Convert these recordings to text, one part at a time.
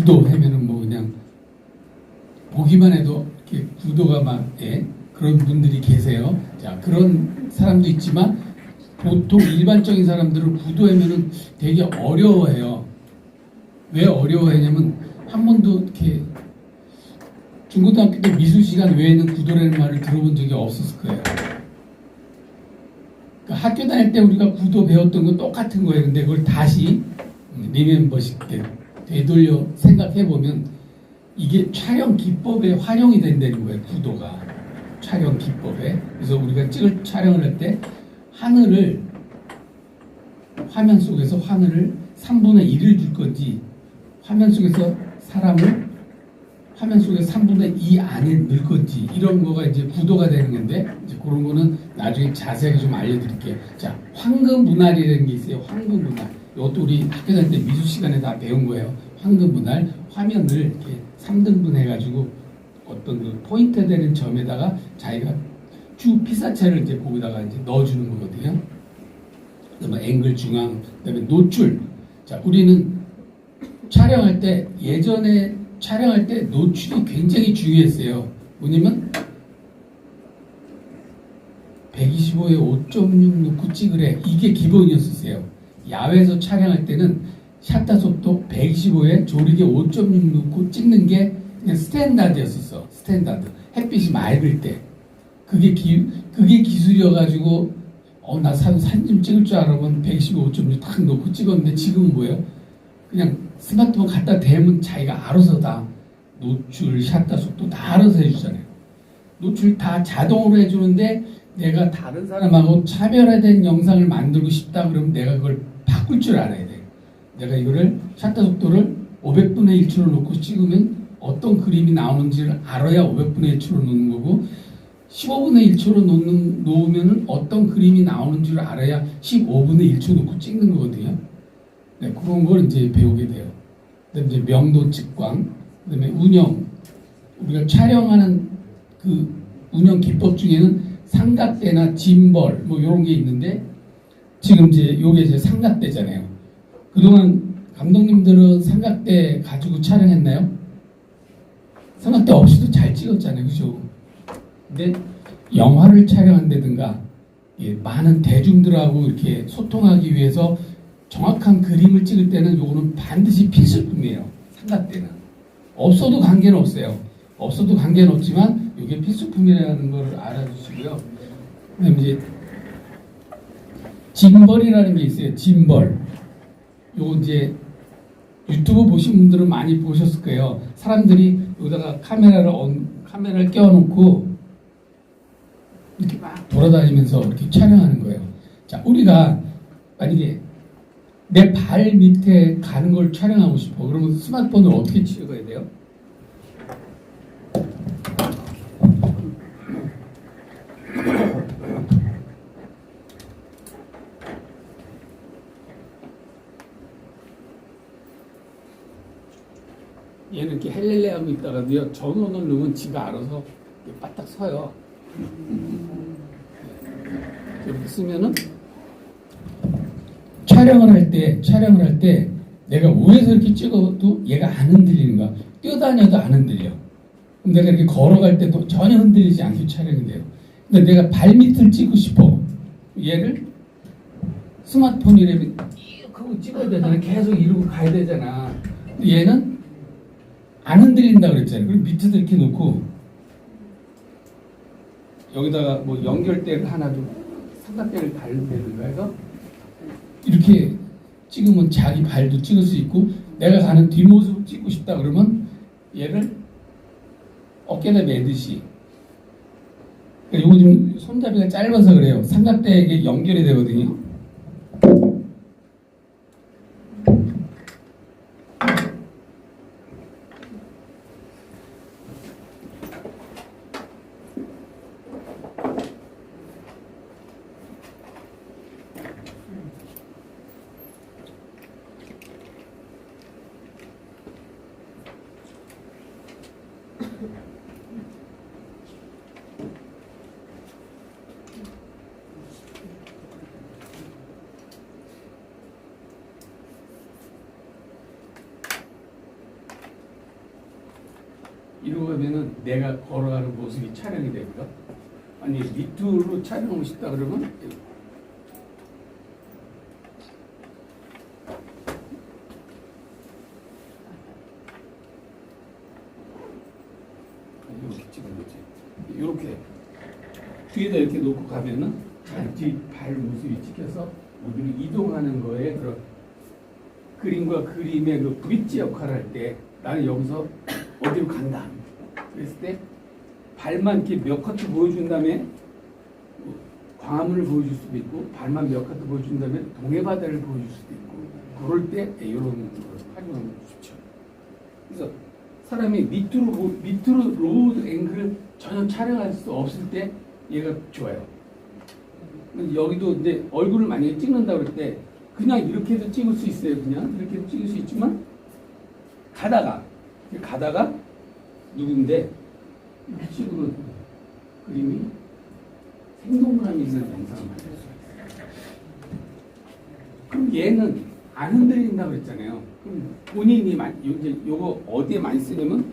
구도 하면은 뭐 그냥 보기만 해도 이렇게 구도가 막 그런 분들이 계세요. 자, 그런 사람도 있지만 보통 일반적인 사람들은 구도하면은 되게 어려워해요. 왜 어려워하냐면 한 번도 이렇게 중고등학교 때 미술 시간 외에는 구도라는 말을 들어본 적이 없었을 거예요. 그러니까 학교 다닐 때 우리가 구도 배웠던 건 똑같은 거예요. 근데 그걸 다시 리멤버식 때 되돌려 생각해 보면 이게 촬영 기법에 활용이 된다는 거예요. 구도가 촬영 기법에. 그래서 우리가 촬영을 할 때 하늘을 화면 속에서 하늘을 3분의 1을 줄 건지 화면 속에서 사람을 화면 속에 3분의 2 안에 넣을 건지 이런 거가 이제 구도가 되는 건데 이제 그런 거는 나중에 자세하게 좀 알려드릴게요. 자, 황금 분할이라는 게 있어요. 황금 분할. 이것도 우리 학교 다닐 때 미술 시간에 다 배운 거예요. 황금 분할. 화면을 이렇게 3등분 해가지고 어떤 그 포인트 되는 점에다가 자기가 쭉 피사체를 이제 거기다가 이제 넣어주는 거거든요. 그다음에 앵글 중앙, 그다음에 노출. 자, 우리는 촬영할 때 예전에 촬영할 때 노출이 굉장히 중요했어요. 뭐냐면 125에 5.6 놓고 찍으래. 이게 기본이었었어요. 야외에서 촬영할 때는 샷다 속도 125에 조리개 5.6 놓고 찍는 게 그냥 스탠다드였었어. 스탠다드. 햇빛이 맑을 때. 그게 기술이어가지고 나 사진 좀 찍을 줄 알아보면 125, 5.6 딱 놓고 찍었는데 지금은 뭐예요? 그냥 스마트폰 갖다 대면 자기가 알아서 다 노출, 샷다 속도 다 알아서 해주잖아요. 노출 다 자동으로 해주는데 내가 다른 사람하고 차별화된 영상을 만들고 싶다 그러면 내가 그걸 바꿀 줄 알아야 돼. 내가 이거를 샷다 속도를 500분의 1초로 놓고 찍으면 어떤 그림이 나오는지를 알아야 500분의 1초로 놓는 거고 15분의 1초로 놓으면 어떤 그림이 나오는지를 알아야 15분의 1초 놓고 찍는 거거든요. 네, 그런 걸 이제 배우게 돼요. 그다음에 이제 명도 측광, 그다음에 운영. 우리가 촬영하는 그 운영 기법 중에는 삼각대나 짐벌 뭐 이런 게 있는데 지금 이제 요게 이제 삼각대잖아요. 그동안 감독님들은 삼각대 가지고 촬영했나요? 삼각대 없이도 잘 찍었잖아요, 그죠? 근데 영화를 촬영한다든가 많은 대중들하고 이렇게 소통하기 위해서 정확한 그림을 찍을 때는 요거는 반드시 필수품이에요. 삼각대는 없어도 관계는 없어요. 없어도 관계는 없지만 이게 필수품이라는 걸 알아주시고요. 그다음에 이제 짐벌이라는 게 있어요. 짐벌. 요거 이제 유튜브 보신 분들은 많이 보셨을 거예요. 사람들이 여기다가 카메라를 껴놓고 이렇게 막 돌아다니면서 이렇게 촬영하는 거예요. 자, 우리가 만약에 내 발 밑에 가는 걸 촬영하고 싶어. 그러면 스마트폰을 어떻게 찍어야 돼요? 얘는 이렇게 헬렐레 하고 있다가도요, 전원을 넣으면 지가 알아서 바닥 서요. 이렇게 쓰면은 촬영을 할 때 내가 위에서 이렇게 찍어도 얘가 안 흔들리는 거야. 뛰어다녀도 안 흔들려. 그럼 내가 이렇게 걸어갈 때도 전혀 흔들리지 않게 촬영이 돼요. 근데 내가 발밑을 찍고 싶어. 얘를 스마트폰이라면 이렇게 하고 찍어야 되잖아. 계속 이러고 가야 되잖아. 얘는 안 흔들린다 그랬잖아요. 그럼 밑에도 이렇게 놓고 여기다가 뭐 연결대를 하나 좀 삼각대를 달면가 해서 이렇게 찍으면 자기 발도 찍을 수 있고 내가 가는 뒷모습을 찍고 싶다 그러면 얘를 어깨에다 매듯이 그러니까 요거 좀 손잡이가 짧아서 그래요. 삼각대에 연결이 되거든요. 이러고 하면은 내가 걸어가는 모습이 촬영이 되고요. 아니 밑으로 촬영하고 싶다 그러면 이렇게 찍은 거지. 이렇게 뒤에다 이렇게 놓고 가면은 잔디 발 모습이 찍혀서 우리를 이동하는 거에 그런 그림과 그림의 그 브릿지 역할을 할 때 나는 여기서 어디로 간다. 그랬을 때 발만 이렇게 몇 커트 보여준 다음에 광화문을 보여줄 수도 있고 발만 몇 커트 보여준 다음에 동해바다를 보여줄 수도 있고 그럴 때 이런 걸 활용하면 좋죠. 그래서 사람이 밑으로 로우 앵글을 전혀 촬영할 수 없을 때 얘가 좋아요. 여기도 이제 얼굴을 만약에 찍는다 그럴 때 그냥 이렇게도 찍을 수 있어요. 그냥 이렇게도 찍을 수 있지만 가다가 누군데 이렇게 찍으면 그림이 생동감이 있는 영상을 만들 수 있어요. 그럼 얘는 안 흔들린다고 그랬잖아요. 그럼 본인이 이제 요거 어디에 많이 쓰냐면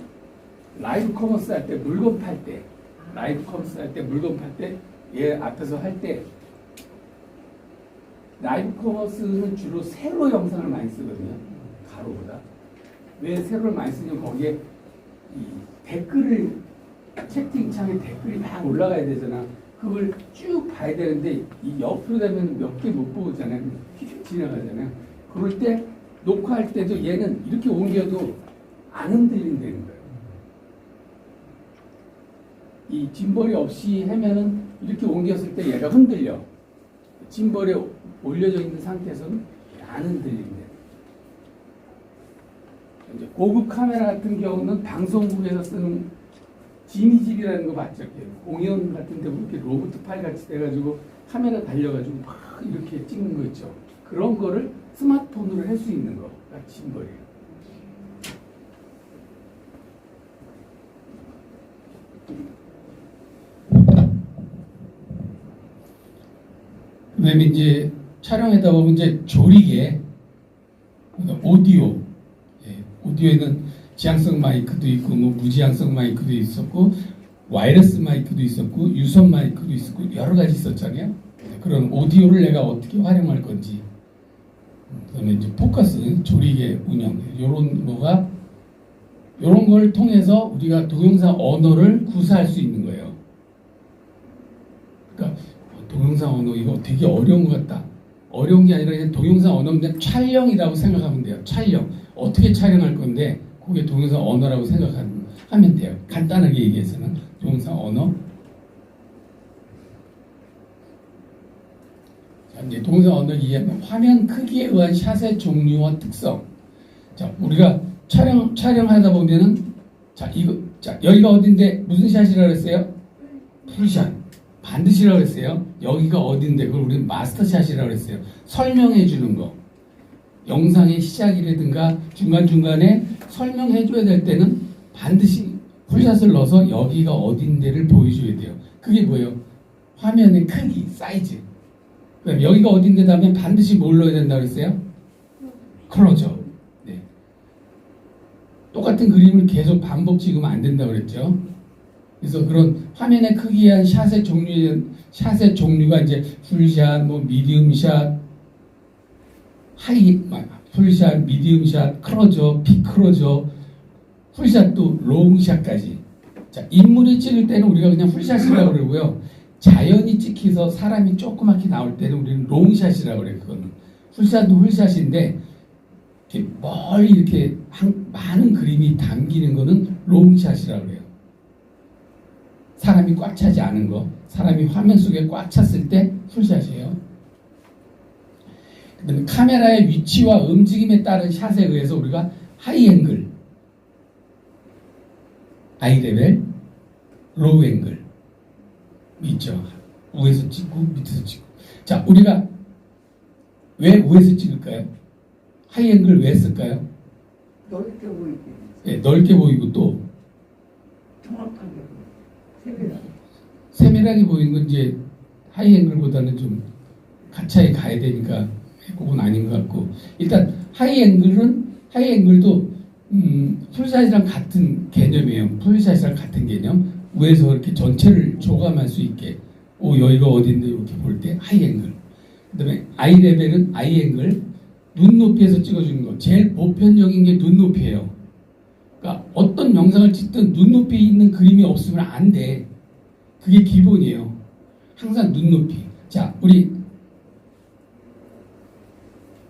라이브 커머스 할 때 물건 팔 때 얘 앞에서 할 때 라이브 커머스는 주로 세로 영상을 많이 쓰거든요. 가로보다. 왜 세로를 많이 쓰냐면 거기에 이 댓글을 채팅창에 댓글이 막 올라가야 되잖아. 그걸 쭉 봐야 되는데 이 옆으로 되면 몇 개 못 보잖아요. 휙 지나가잖아요. 그럴 때 녹화할 때도 얘는 이렇게 옮겨도 안 흔들린다는 거예요. 이 짐벌이 없이 하면은 이렇게 옮겼을 때 얘가 흔들려. 짐벌에 올려져 있는 상태에서는 안 흔들린대. 이제 고급 카메라 같은 경우는 방송국에서 쓰는 지미집이라는 거 맞죠? 공연 같은 데 이렇게 로봇 팔 같이 돼가지고 카메라 달려가지고 막 이렇게 찍는 거 있죠. 그런 거를 스마트폰으로 할 수 있는 거가 짐벌이에요. 그다음에 이제 촬영하다 보면 이제 조리개, 그러니까 오디오, 오디오에는 지향성 마이크도 있고 뭐 무지향성 마이크도 있었고 와이러스 마이크도 있었고 유선 마이크도 있었고 여러 가지 있었잖아요. 그런 오디오를 내가 어떻게 활용할 건지, 그다음에 이제 포커스, 조리개 운영 이런 걸 통해서 우리가 동영상 언어를 구사할 수 있는 거예요. 그러니까 동영상 언어 이거 되게 어려운 것 같다. 어려운 게 아니라 그냥 동영상 언어는 그냥 촬영이라고 생각하면 돼요. 촬영. 어떻게 촬영할 건데 그게 동영상 언어라고 생각하면 돼요. 간단하게 얘기해서는 동영상 언어. 자, 이제 동영상 언어를 이해하면 화면 크기에 의한 샷의 종류와 특성. 자, 우리가 촬영하다 보면은 여기가 어딘데 무슨 샷이라고 했어요? 풀샷. 반드시라고 했어요. 여기가 어딘데 그걸 우리는 마스터샷이라고 했어요. 설명해 주는 거. 영상의 시작이라든가 중간중간에 설명해 줘야 될 때는 반드시 풀샷을 넣어서 여기가 어딘데를 보여줘야 돼요. 그게 뭐예요? 화면의 크기, 사이즈. 그럼 여기가 어딘데 다음에 반드시 뭘 넣어야 된다고 했어요? 클로저. 네. 똑같은 그림을 계속 반복 찍으면 안 된다고 그랬죠. 그래서 그런 화면의 크기에 한 샷의 종류가 이제 풀샷, 뭐 미디움샷, 풀샷, 미디움샷, 크로저, 빅크로저, 풀샷도 롱샷까지. 자, 인물이 찍을 때는 우리가 그냥 풀샷이라고 그러고요. 자연이 찍혀서 사람이 조그맣게 나올 때는 우리는 롱샷이라고 그래요. 그거는 풀샷도 풀샷인데 이렇게 멀리 이렇게 많은 그림이 담기는 거는 롱샷이라고 그래요. 사람이 꽉 차지 않은 거, 사람이 화면 속에 꽉 찼을 때 풀샷이에요. 그다음에 카메라의 위치와 움직임에 따른 샷에 의해서 우리가 하이 앵글, 아이 레벨, 로우 앵글 있죠. 위에서 찍고 밑에서 찍고. 자, 우리가 왜 위에서 찍을까요? 하이 앵글 왜 쓸까요? 넓게 보이게. 네, 넓게 보이고 또 정확하게. 세밀하게 보이는 건 이제 하이 앵글보다는 좀 가차에 가야 되니까 그건 아닌 것 같고, 일단 하이 앵글도 풀샷이랑 같은 개념이에요. 풀샷이랑 같은 개념. 위에서 이렇게 전체를 조감할 수 있게. 여기가 어딘데 이렇게 볼 때 하이 앵글. 그다음에 아이 레벨은 아이 앵글. 눈높이에서 찍어주는 거. 제일 보편적인 게 눈높이에요. 그러니까 어떤 영상을 찍든 눈높이 있는 그림이 없으면 안 돼. 그게 기본이에요. 항상 눈높이. 자, 우리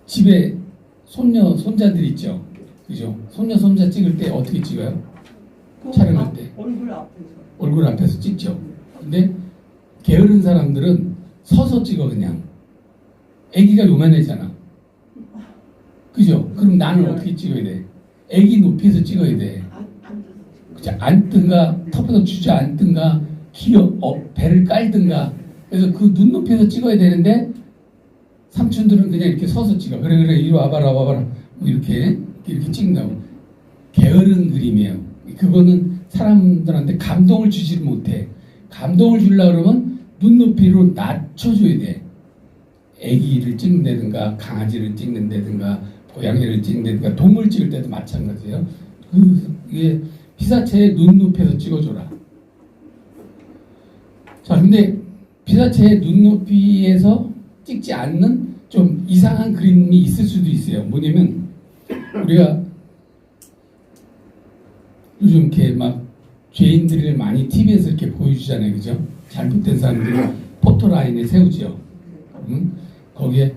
집에 손녀, 손자들 있죠? 그죠? 손녀, 손자 찍을 때 어떻게 찍어요? 촬영할 때. 얼굴 앞에서. 얼굴 앞에서 찍죠. 근데 게으른 사람들은 서서 찍어, 그냥. 애기가 요만해잖아. 그죠? 그럼 나는 어떻게 찍어야 돼? 애기 높이에서 찍어야 돼. 그죠? 앉든가, 턱에서 주저앉든가, 배를 깔든가. 그래서 그 눈높이에서 찍어야 되는데, 삼촌들은 그냥 이렇게 서서 찍어. 그래, 이리 와봐라. 뭐 이렇게 찍는다고. 게으른 그림이에요. 그거는 사람들한테 감동을 주지를 못해. 감동을 주려고 그러면 눈높이로 낮춰줘야 돼. 애기를 찍는다든가, 강아지를 찍는다든가, 고양이를 찍는다든가, 동물 찍을 때도 마찬가지예요. 이게 피사체의 눈높이에서 찍어줘라. 자, 근데 피사체의 눈높이에서 찍지 않는 좀 이상한 그림이 있을 수도 있어요. 뭐냐면 우리가 요즘 이렇게 막 죄인들을 많이 TV에서 이렇게 보여주잖아요, 그죠? 잘못된 사람들을 포토라인에 세우죠. 거기에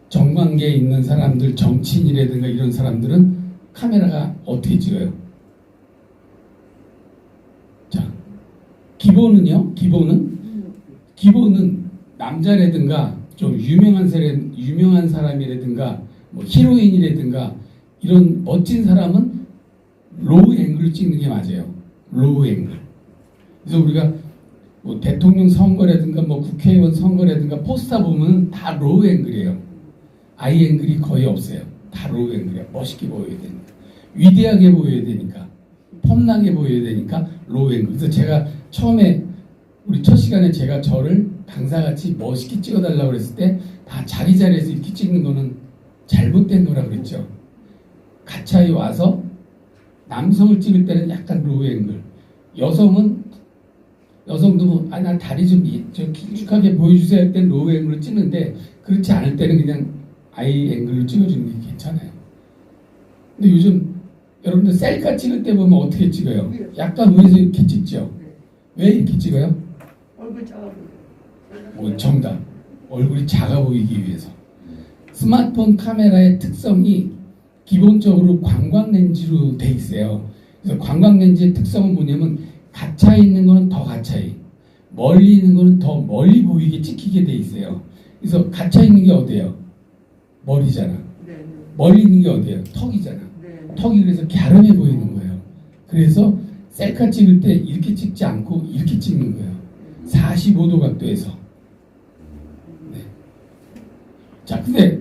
정관계에 있는 사람들, 정치인이라든가 이런 사람들은 카메라가 어떻게 찍어요? 자, 기본은 남자라든가 좀 유명한 사람이라든가 뭐 히로인이라든가 이런 멋진 사람은 로우 앵글을 찍는 게 맞아요. 로우 앵글. 그래서 우리가 뭐 대통령 선거라든가 뭐 국회의원 선거라든가 포스터 보면 다 로우 앵글이에요. 아이 앵글이 거의 없어요. 다 로우 앵글이야. 멋있게 보여야 되니까. 위대하게 보여야 되니까. 폼나게 보여야 되니까 로우 앵글. 그래서 제가 처음에 우리 첫 시간에 제가 저를 강사같이 멋있게 찍어달라고 그랬을 때 다 자기 자리에서 이렇게 찍는 거는 잘못된 거라고 그랬죠. 가차에 와서 남성을 찍을 때는 약간 로우 앵글. 여성도 뭐, 나 다리 좀 길쭉하게 보여주세요 할 때는 로우 앵글을 찍는데 그렇지 않을 때는 그냥 아이 앵글로 찍어주는 게 괜찮아요. 근데 요즘 여러분들 셀카 찍을 때 보면 어떻게 찍어요? 약간 위에서 이렇게 찍죠? 왜 이렇게 찍어요? 얼굴 작아 보여. 정답. 얼굴이 작아 보이기 위해서. 스마트폰 카메라의 특성이 기본적으로 관광렌즈로 돼 있어요. 그래서 관광렌즈의 특성은 뭐냐면 가차에 있는 거는 더 가차에, 멀리 있는 거는 더 멀리 보이게 찍히게 돼 있어요. 그래서 가차에 있는 게 어디예요? 머리잖아. 네. 멀리 있는 게 어디예요? 턱이잖아. 네. 턱이 그래서 갸름해 보이는 거예요. 그래서 셀카 찍을 때 이렇게 찍지 않고 이렇게 찍는 거예요. 45도 각도에서. 네. 자, 근데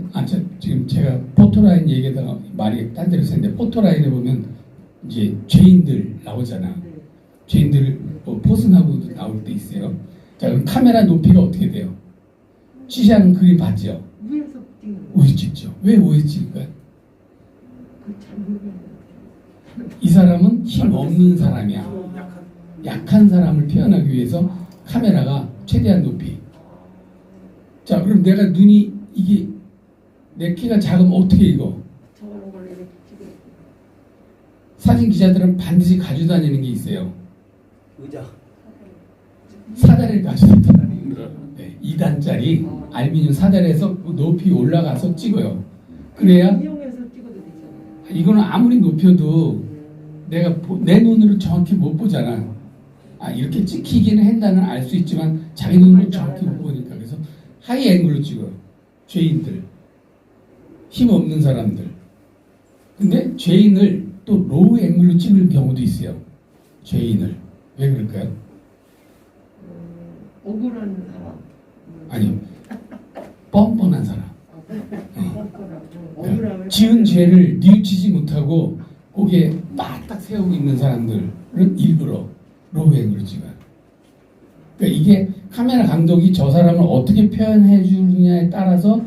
지금 제가 포토라인 얘기하다가 말이 딴 데로 샜는데 포토라인에 보면 이제 죄인들 나오잖아. 네. 죄인들 뭐 포승하고 나올 때 있어요. 자, 그럼 카메라 높이가 어떻게 돼요? 취시하는 그림 봤죠? 위에서 찍는 거. 오해 찍죠. 왜 오해 찍을까요? 그 잘못된 이 사람은 힘 없는 사람이야. 약한 사람을 표현하기 위해서 카메라가 최대한 높이. 자, 그럼 내가 눈이 이게 내 키가 작으면 어떻게 읽어? 저런 걸 이렇게 찍어. 사진 기자들은 반드시 가지고 다니는 게 있어요. 의자. 사다리를 가지고 다니는 거. 네, 2단짜리 알루미늄 사다리에서 높이 올라가서 찍어요. 그래야 이용해서 찍어도 되잖아요. 이거는 아무리 높여도 내가 내 눈으로 정확히 못 보잖아. 이렇게 찍히기는 한다는 알 수 있지만 자기 눈으로 정확히 못 보니까. 그래서 하이 앵글로 찍어요. 죄인들, 힘 없는 사람들. 근데 죄인을 또 로우 앵글로 찍을 경우도 있어요. 죄인을. 왜 그럴까요? 억울한 사람. 아니요. 뻔뻔한 사람. 억울함을 지은 죄를 뉘우치지 못하고 거기에 딱 세우고 있는 사람들은 일부러 로우 앵글로 찍어요. 그러니까 이게 카메라 감독이 저 사람을 어떻게 표현해 주느냐에 따라서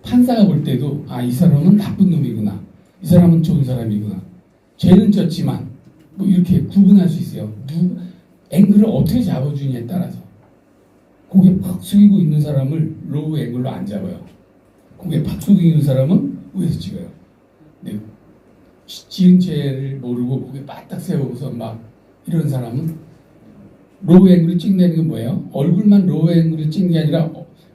판사가 볼 때도 이 사람은 나쁜 놈이구나. 이 사람은 좋은 사람이구나. 죄는 졌지만 뭐 이렇게 구분할 수 있어요. 앵글을 어떻게 잡아주냐에 따라서. 고개 팍 숙이고 있는 사람을 로우 앵글로 안 잡아요. 고개 팍 숙이고 있는 사람은 위에서 찍어요. 근데 지은 죄를 모르고 고개 바짝 세우고서 막 이런 사람은 로우 앵글을 찍는 게 뭐예요? 얼굴만 로우 앵글을 찍는 게 아니라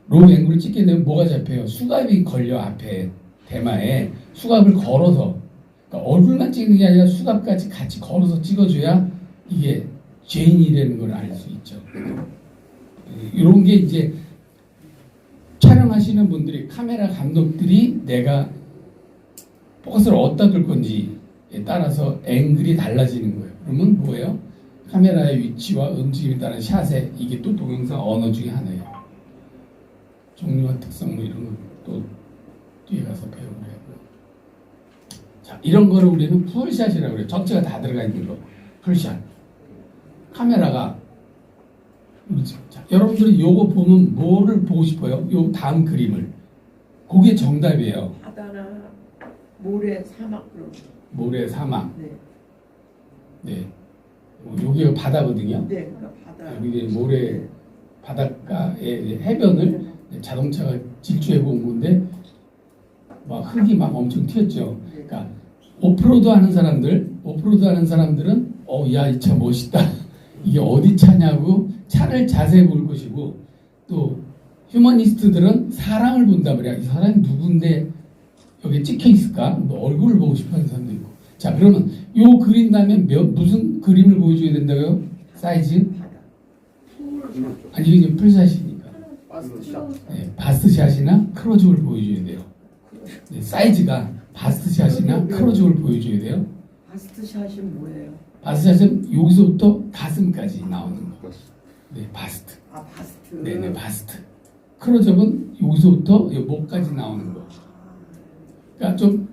로우 앵글을 찍게 되면 뭐가 잡혀요? 수갑이 걸려. 앞에 대마에 수갑을 걸어서, 그러니까 얼굴만 찍는 게 아니라 수갑까지 같이 걸어서 찍어줘야 이게 죄인이라는 걸 알 수 있죠. 이런 게 이제 촬영하시는 분들이, 카메라 감독들이 내가 포커스를 어디다 둘 건지에 따라서 앵글이 달라지는 거예요. 그러면 뭐예요? 카메라의 위치와 움직임에 따른 샷에, 이게 또 동영상 언어 중에 하나예요. 종류와 특성 뭐 이런 것도 뒤에 가서 배우고요. 자, 이런 거를 우리는 풀샷이라고 그래요. 전체가 다 들어가 있는 거. 풀샷. 카메라가, 자, 여러분들이 요거 보면 뭐를 보고 싶어요? 요 다음 그림을. 그게 정답이에요. 바다나 모래, 사막 그런 거. 모래, 사막. 네. 네. 여기가 바다거든요. 네, 그러니까 바다. 여기 모래, 바닷가의 해변을 자동차가 질주해 본 건데 막 흙이 막 엄청 튀었죠. 그러니까 오프로드 하는 사람들은 야, 이 차 멋있다. 이게 어디 차냐고 차를 자세히 볼 것이고, 또 휴머니스트들은 사람을 본단 말이야. 이 사람이 누군데 여기 찍혀 있을까? 뭐 얼굴을 보고 싶어하는 사람도 있고. 자, 그러면 요 그림 다음에 무슨 그림을 보여줘야 된다고요? 사이즈? 바다. 아니, 이게 지금 풀샷이니까. 바스트샷. 네, 바스트샷이나 크로즈업을 보여줘야 돼요. 네, 사이즈가 바스트샷이나 크로즈업을 보여줘야 돼요. 바스트샷이 뭐예요? 바스트샷은 여기서부터 가슴까지 나오는 거. 네, 바스트. 아, 바스트. 네네, 바스트. 크로즈업은 여기서부터 이 목까지 나오는 거. 그러니까 좀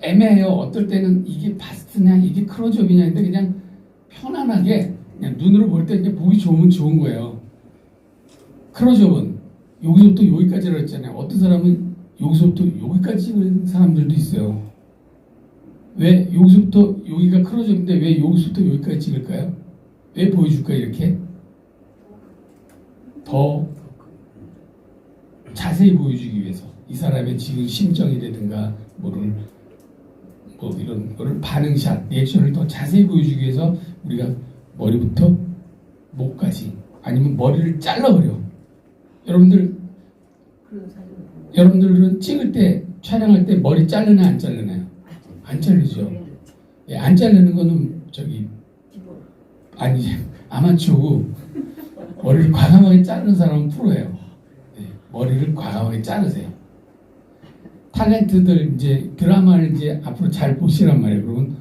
애매해요. 어떨 때는 이게 바스트냐, 이게 크로즈업이냐 했는데 그냥 편안하게 그냥 눈으로 볼 때 그냥 보기 좋으면 좋은 거예요. 크로즈업은 여기서부터 여기까지라고 했잖아요. 어떤 사람은 여기서부터 여기까지 찍는 사람들도 있어요. 왜 여기서부터 여기가 크로즈업인데 왜 여기서부터 여기까지 찍을까요? 왜 보여줄까요? 이렇게 더 자세히 보여주기 위해서, 이 사람의 지금 심정이라든가 뭐 이런 거를 반응샷, 리액션을 더 자세히 보여주기 위해서 우리가 머리부터 목까지, 아니면 머리를 잘라버려. 그런 사진. 여러분들은 찍을 때, 촬영할 때 머리 자르나요, 안 자르나요? 안 자르죠. 예, 안 자르는 거는 기본. 아니, 아마추어고, 머리를 과감하게 자르는 사람은 프로예요. 네, 머리를 과감하게 자르세요. 탤런트들 이제 드라마를 이제 앞으로 잘 보시란 말이에요. 그러면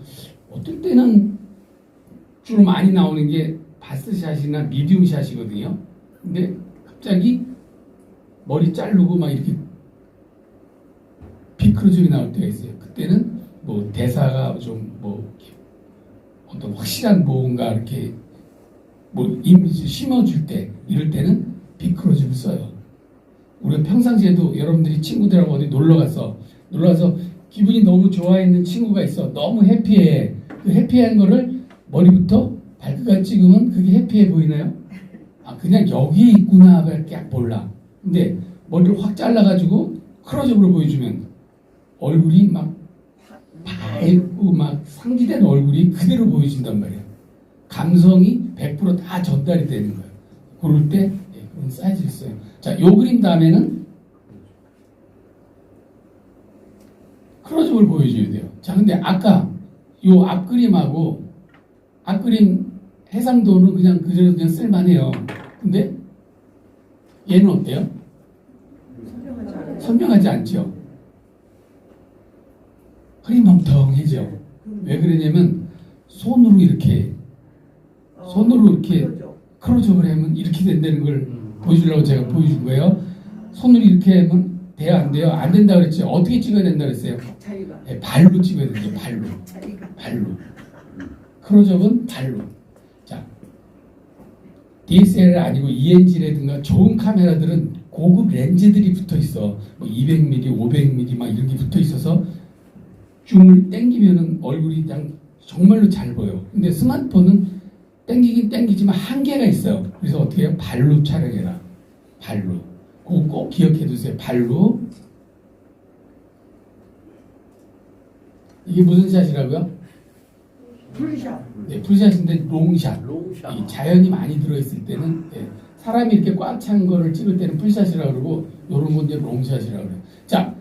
어떨 때는 주로 많이 나오는 게 바스샷이나 미디움샷이거든요. 근데 갑자기 머리 자르고 막 이렇게 비크로즈이 나올 때가 있어요. 그때는 뭐 대사가 좀 뭐 어떤 확실한 뭔가 이렇게 뭐 이미지 심어줄 때, 이럴 때는 비크로즈를 써요. 우리가 평상시에도 여러분들이 친구들하고 어디 놀러 가서 기분이 너무 좋아 있는 친구가 있어. 너무 해피해. 그 해피한 거를 머리부터 발끝까지 찍으면 그게 해피해 보이나요? 아, 그냥 여기에 있구나 밖에 몰라. 근데 머리를 확 잘라가지고 크로즈업으로 보여주면 얼굴이 막 밝고 막 상기된 얼굴이 그대로 보여진단 말이에요. 감성이 100% 전달이 되는 거예요. 그럴 때 그런 사이즈를 써요. 자, 요 그림 다음에는 크로즈업을 보여줘야 돼요. 자, 근데 아까 요 앞그림하고 앞그림 해상도는 그냥 그대로 그냥 쓸만해요. 근데 얘는 어때요? 선명하지 않죠. 흐리멍텅해져. 왜 그러냐면 손으로 이렇게 크로즈업을 하면 이렇게 된다는 걸 보여주려고 제가 보여준 거예요. 손으로 이렇게 하면 돼요, 안 돼요? 안 된다 그랬지. 어떻게 찍어야 된다 그랬어요? 자기가. 네, 발로 찍어야 되죠. 발로. 크로즈업은 발로. 자, DSLR 아니고 ENG라든가 좋은 카메라들은 고급 렌즈들이 붙어 있어. 뭐 200mm, 500mm 막 이런 게 붙어 있어서 줌을 땡기면은 얼굴이 그냥 정말로 잘 보여. 근데 스마트폰은 땡기긴 땡기지만 한계가 있어요. 그래서 어떻게 해요? 발로 촬영해라. 발로. 그거 꼭 기억해 두세요. 발로. 이게 무슨 샷이라고요? 풀샷. 네, 풀샷인데 롱샷. 롱샷. 이 자연이 많이 들어있을 때는 사람이 이렇게 꽉 찬 거를 찍을 때는 풀샷이라고 그러고 요런 건 이제 롱샷이라고 그래요. 자,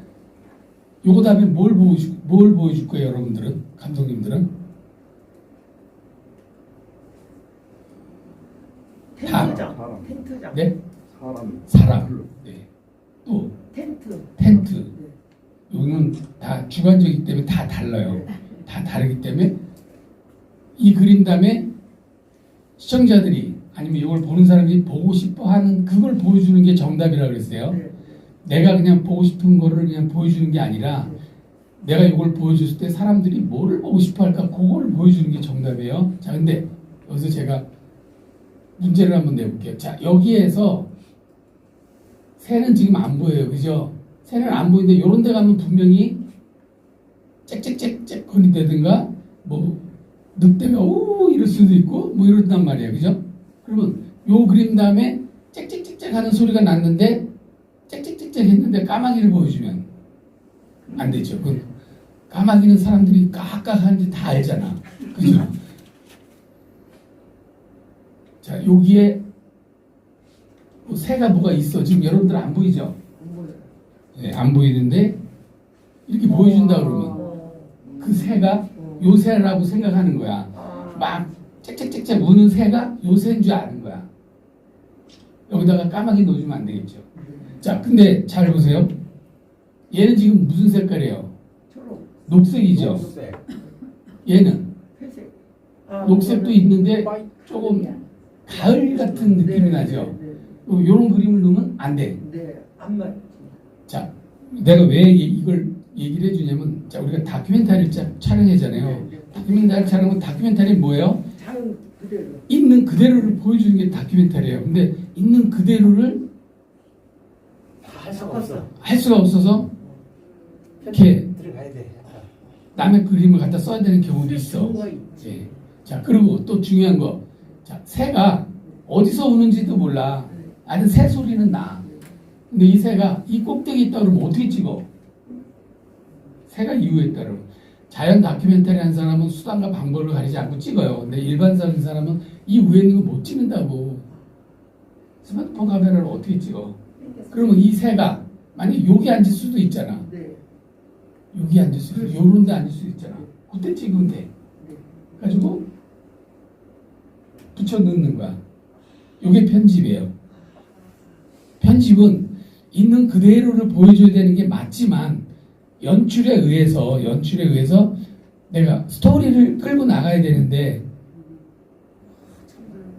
요거 다음에 뭘 보여줄 거예요, 여러분들은? 감독님들은? 텐트장. 사람. 텐트장. 네? 사람. 사람. 네. 또 텐트. 텐트. 네. 요거는 다 주관적이기 때문에 다 달라요. 다 다르기 때문에 이 그림 다음에 시청자들이 아니면 이걸 보는 사람이 보고 싶어 하는 그걸 보여주는 게 정답이라고 그랬어요. 네. 내가 그냥 보고 싶은 거를 그냥 보여주는 게 아니라 내가 이걸 보여줬을 때 사람들이 뭐를 보고 싶어 할까 그거를 보여주는 게 정답이에요. 자, 근데 여기서 제가 문제를 한번 내볼게요. 자, 여기에서 새는 지금 안 보여요. 그죠? 새는 안 보이는데 요런 데 가면 분명히 짹짹짹짹 거린다든가 뭐 늑대가 오 이럴 수도 있고 뭐 이런단 말이에요. 그죠? 그러면 요 그림 다음에 짹짹짹짹 하는 소리가 났는데 짹짹짹짹 했는데 까마귀를 보여주면 안 되죠. 그 까마귀는 사람들이 까깍 하는지 다 알잖아. 그죠? 자, 여기에 뭐 새가 뭐가 있어. 지금 여러분들 안 보이죠? 안 보여요. 네, 안 보이는데 이렇게 보여준다 그러면 그 새가 요 새라고 생각하는 거야. 막 짹짹짹짹 우는 새가 요 새인 줄 아는 거야. 여기다가 까마귀 넣어주면 안 되겠죠. 자, 근데 잘 보세요. 얘는 지금 무슨 색깔이에요? 초록. 녹색이죠. 녹색. 얘는 회색. 녹색도 있는데 조금 가을 같은 느낌이 나죠. 요런 그림을 넣으면 안 돼. 네. 안 맞지. 자, 내가 왜 이걸 얘기를 해주냐면, 자, 우리가 다큐멘터리를 촬영하잖아요. 다큐멘터리 촬영은 다큐멘터리 뭐예요? 자연 그대로. 있는 그대로를 보여주는 게 다큐멘터리예요. 근데 있는 그대로를 할 수가 없어. 할 수가 없어서 이렇게 들어가야 돼. 남의 그림을 갖다 써야 되는 경우도 있어. 경우가 있지. 예. 자, 그리고 또 중요한 거, 자, 새가 어디서 우는지도 몰라. 아는 새 소리는 나. 근데 이 새가 이 꼭대기에 있다 그러면 어떻게 찍어? 새가 이유에 따르면 자연 다큐멘터리 한 사람은 수단과 방법을 가리지 않고 찍어요. 근데 일반적인 사람은 이 위에 있는 거 못 찍는다고. 스마트폰 카메라를 어떻게 찍어? 그러면 이 새가 만약에 여기 앉을 수도 있잖아. 네. 여기 앉을 수도 있고 요런 데 앉을 수도 있잖아. 그때 찍으면 돼. 네. 가지고 붙여 넣는 거야. 요게 편집이에요. 편집은 있는 그대로를 보여줘야 되는 게 맞지만 연출에 의해서 내가 스토리를 끌고 나가야 되는데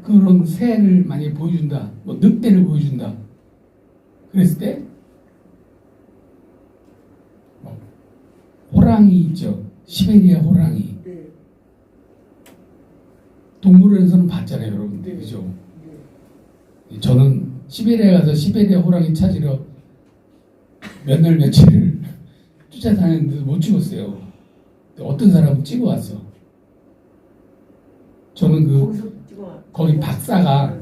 그런 새를 많이 보여준다, 뭐 늑대를 보여준다. 그랬을 때 호랑이 있죠. 시베리아 호랑이. 네. 동물원에서는 봤잖아요, 여러분들. 그죠? 네. 저는 시베리아 가서 시베리아 호랑이 찾으러 몇 날 며칠을 쫓아다녔는데 못 찍었어요. 어떤 사람은 찍어왔어. 저는 거기서 찍어. 거기 박사가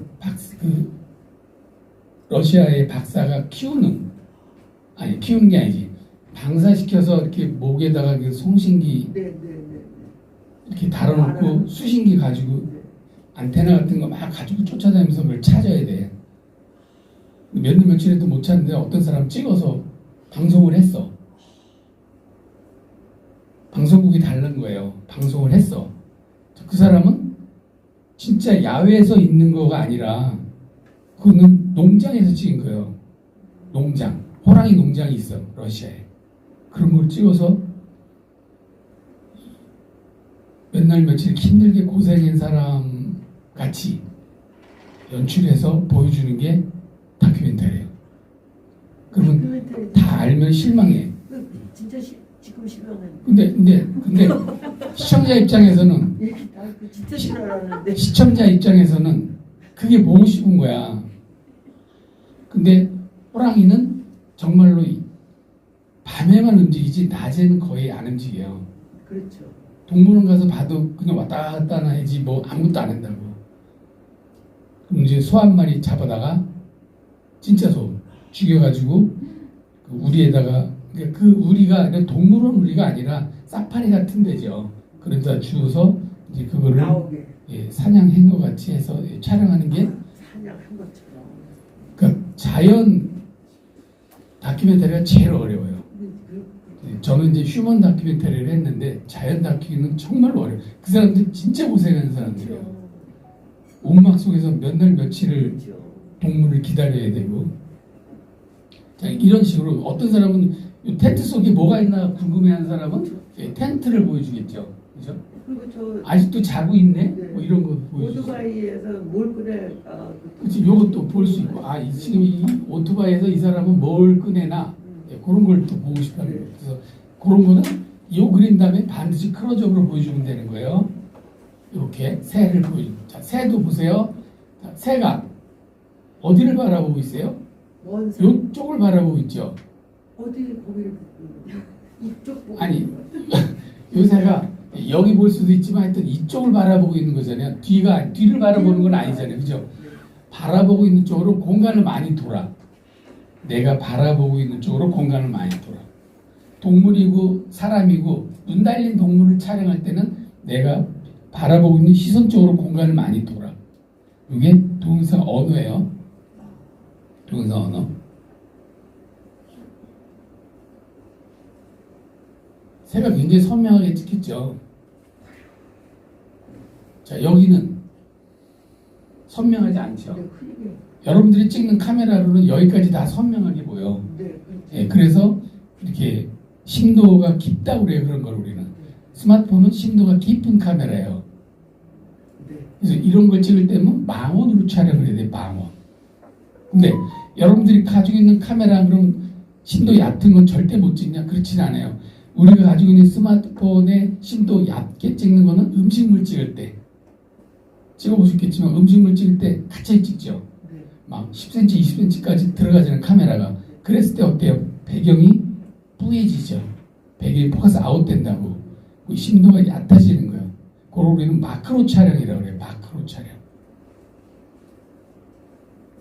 러시아의 박사가 키우는 게 아니지. 방사시켜서 이렇게 목에다가 그 송신기 네, 네, 네, 네. 이렇게 달아놓고 수신기 가지고 네. 안테나 같은 거 막 가지고 쫓아다니면서 그걸 찾아야 돼. 몇 년 며칠에도 못 찾는데 어떤 사람 찍어서 방송을 했어. 방송국이 다른 거예요. 방송을 했어. 그 사람은 진짜 야외에서 있는 거가 아니라 그거는 농장에서 찍은 거예요. 농장. 호랑이 농장이 있어. 러시아에. 그런 걸 찍어서 몇 날 며칠 힘들게 고생한 사람 같이 연출해서 보여주는 게 다큐멘터리예요. 그러면 다큐멘터리 다 알면 실망해. 진짜 지금 싫어하는. 근데 시청자 입장에서는 그 진짜 싫어하는데. 시청자 입장에서는 그게 보고 싶은 거야. 근데 호랑이는 정말로 밤에만 움직이지 낮에는 거의 안 움직여요. 그렇죠. 동물원 가서 봐도 그냥 왔다 갔다 하지 뭐 아무것도 안 한다고. 그럼 이제 소 한 마리 잡아다가 진짜 소 죽여가지고 그 우리에다가 그러니까 그 우리가 그냥 동물원 우리가 아니라 사파리 같은 데죠. 그런다 주워서 이제 그거를 나오게 예, 사냥한 것 같이 해서 예, 촬영하는 게 사냥한 것처럼. 그러니까 자연 다큐멘터리가 제일 어려워요. 예, 저는 이제 휴먼 다큐멘터리를 했는데 자연 다큐는 정말 어려워요. 그 사람들 진짜 고생하는 사람들이에요. 그렇죠. 온막 속에서 몇 날 며칠을 그렇죠. 동물을 기다려야 되고 자, 이런 식으로 어떤 사람은 이 텐트 속에 뭐가 있나 궁금해하는 사람은 예, 텐트를 보여주겠죠. 그죠? 그리고 저 아직도 자고 있네? 네. 뭐 이런 거 보여주죠. 오토바이에서 뭘 꺼낼까? 그렇지, 요것도 볼 수 있고, 지금 이 오토바이에서 이 사람은 뭘 꺼내나, 예, 그런 걸 또 보고 싶어 하는 거예요. 그래서 그런 거는 요 그린 다음에 반드시 클로즈업으로 보여주면 되는 거예요. 이렇게 새를 보여주고. 자, 새도 보세요. 자, 새가 어디를 바라보고 있어요? 먼 산. 요쪽을 바라보고 있죠. 어디 거기를 보고 있냐? 이쪽 보고 아니, 있는 거야. 요 새가 여기 볼 수도 있지만 하여튼 이쪽을 바라보고 있는 거잖아요. 뒤를 바라보는 건 아니잖아요. 그죠? 바라보고 있는 쪽으로 공간을 많이 돌아. 내가 바라보고 있는 쪽으로 공간을 많이 돌아. 동물이고 사람이고 눈 달린 동물을 촬영할 때는 내가 바라보고 있는 시선 쪽으로 공간을 많이 돌아. 이게 동영상 언어예요. 동영상 언어. 새가 굉장히 선명하게 찍혔죠. 자, 여기는 선명하지 않죠. 네, 크게. 여러분들이 찍는 카메라로는 여기까지 다 선명하게 보여. 네, 그렇죠. 예, 그래서 이렇게 심도가 깊다고 그래요. 그런 걸 우리는. 스마트폰은 심도가 깊은 카메라예요. 네. 그래서 이런 걸 찍을 때는 망원으로 촬영을 해야 돼. 망원. 근데 여러분들이 가지고 있는 카메라 그럼 심도 얕은 건 절대 못 찍냐? 그렇진 않아요. 우리가 가지고 있는 스마트폰에 심도 얕게 찍는 거는 음식물 찍을 때 찍어보셨겠지만 음식물 찍을 때 가까이 찍죠. 네. 막 10cm, 20cm까지 들어가지는 카메라가. 그랬을 때 어때요? 배경이 뿌얘지죠. 배경이 포커스 아웃 된다고. 그 심도가 얕아지는 거예요. 그걸 우리는 마크로 촬영이라고 그래요. 마크로 촬영.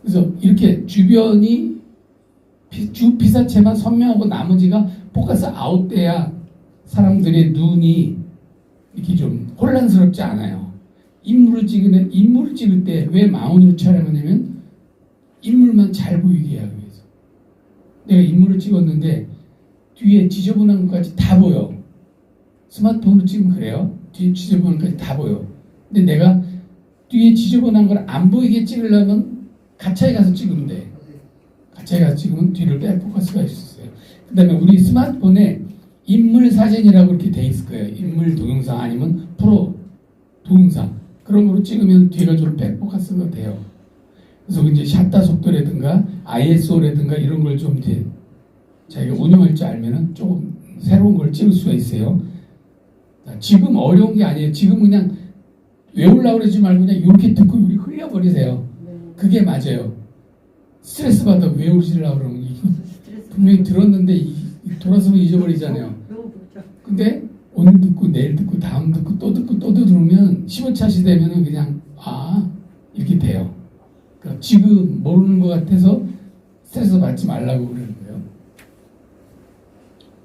그래서 이렇게 주변이 주 피사체만 선명하고 나머지가 포커스 아웃돼야 사람들의 눈이 이렇게 좀 혼란스럽지 않아요. 인물을 찍을 때 왜 망원으로 촬영하냐면 인물만 잘 보이게 하기 위해서. 내가 인물을 찍었는데 뒤에 지저분한 것까지 다 보여. 스마트폰으로 찍으면 그래요. 뒤에 지저분한 것까지 다 보여. 근데 내가 뒤에 지저분한 걸 안 보이게 찍으려면 가까이 가서 찍으면 돼. 가까이 가서 찍으면 뒤를 뺄 포커스가 있었어요. 그 다음에 우리 스마트폰에 인물 사진이라고 이렇게 돼 있을 거예요. 인물 동영상 아니면 프로 동영상. 그런 거로 찍으면 뒤가 좀 백포커스가 돼요. 그래서 이제 샷다 속도라든가 ISO라든가 이런 걸 좀 이제 자기가 운영할 줄 알면은 조금 새로운 걸 찍을 수가 있어요. 지금 어려운 게 아니에요. 지금 그냥 외우려고 그러지 말고 그냥 이렇게 듣고 우리 흘려버리세요. 네. 그게 맞아요. 스트레스 받아 외우시려고 그러면 이거 스트레스 분명히 들었는데 돌아서면 잊어버리잖아요. 너무 복잡. 근데 오늘 듣고 내일 듣고 다음 듣고 또 들으면 15차시 되면은 그냥 이렇게 돼요. 그러니까 지금 모르는 것 같아서 스트레스 받지 말라고 그러는 거예요.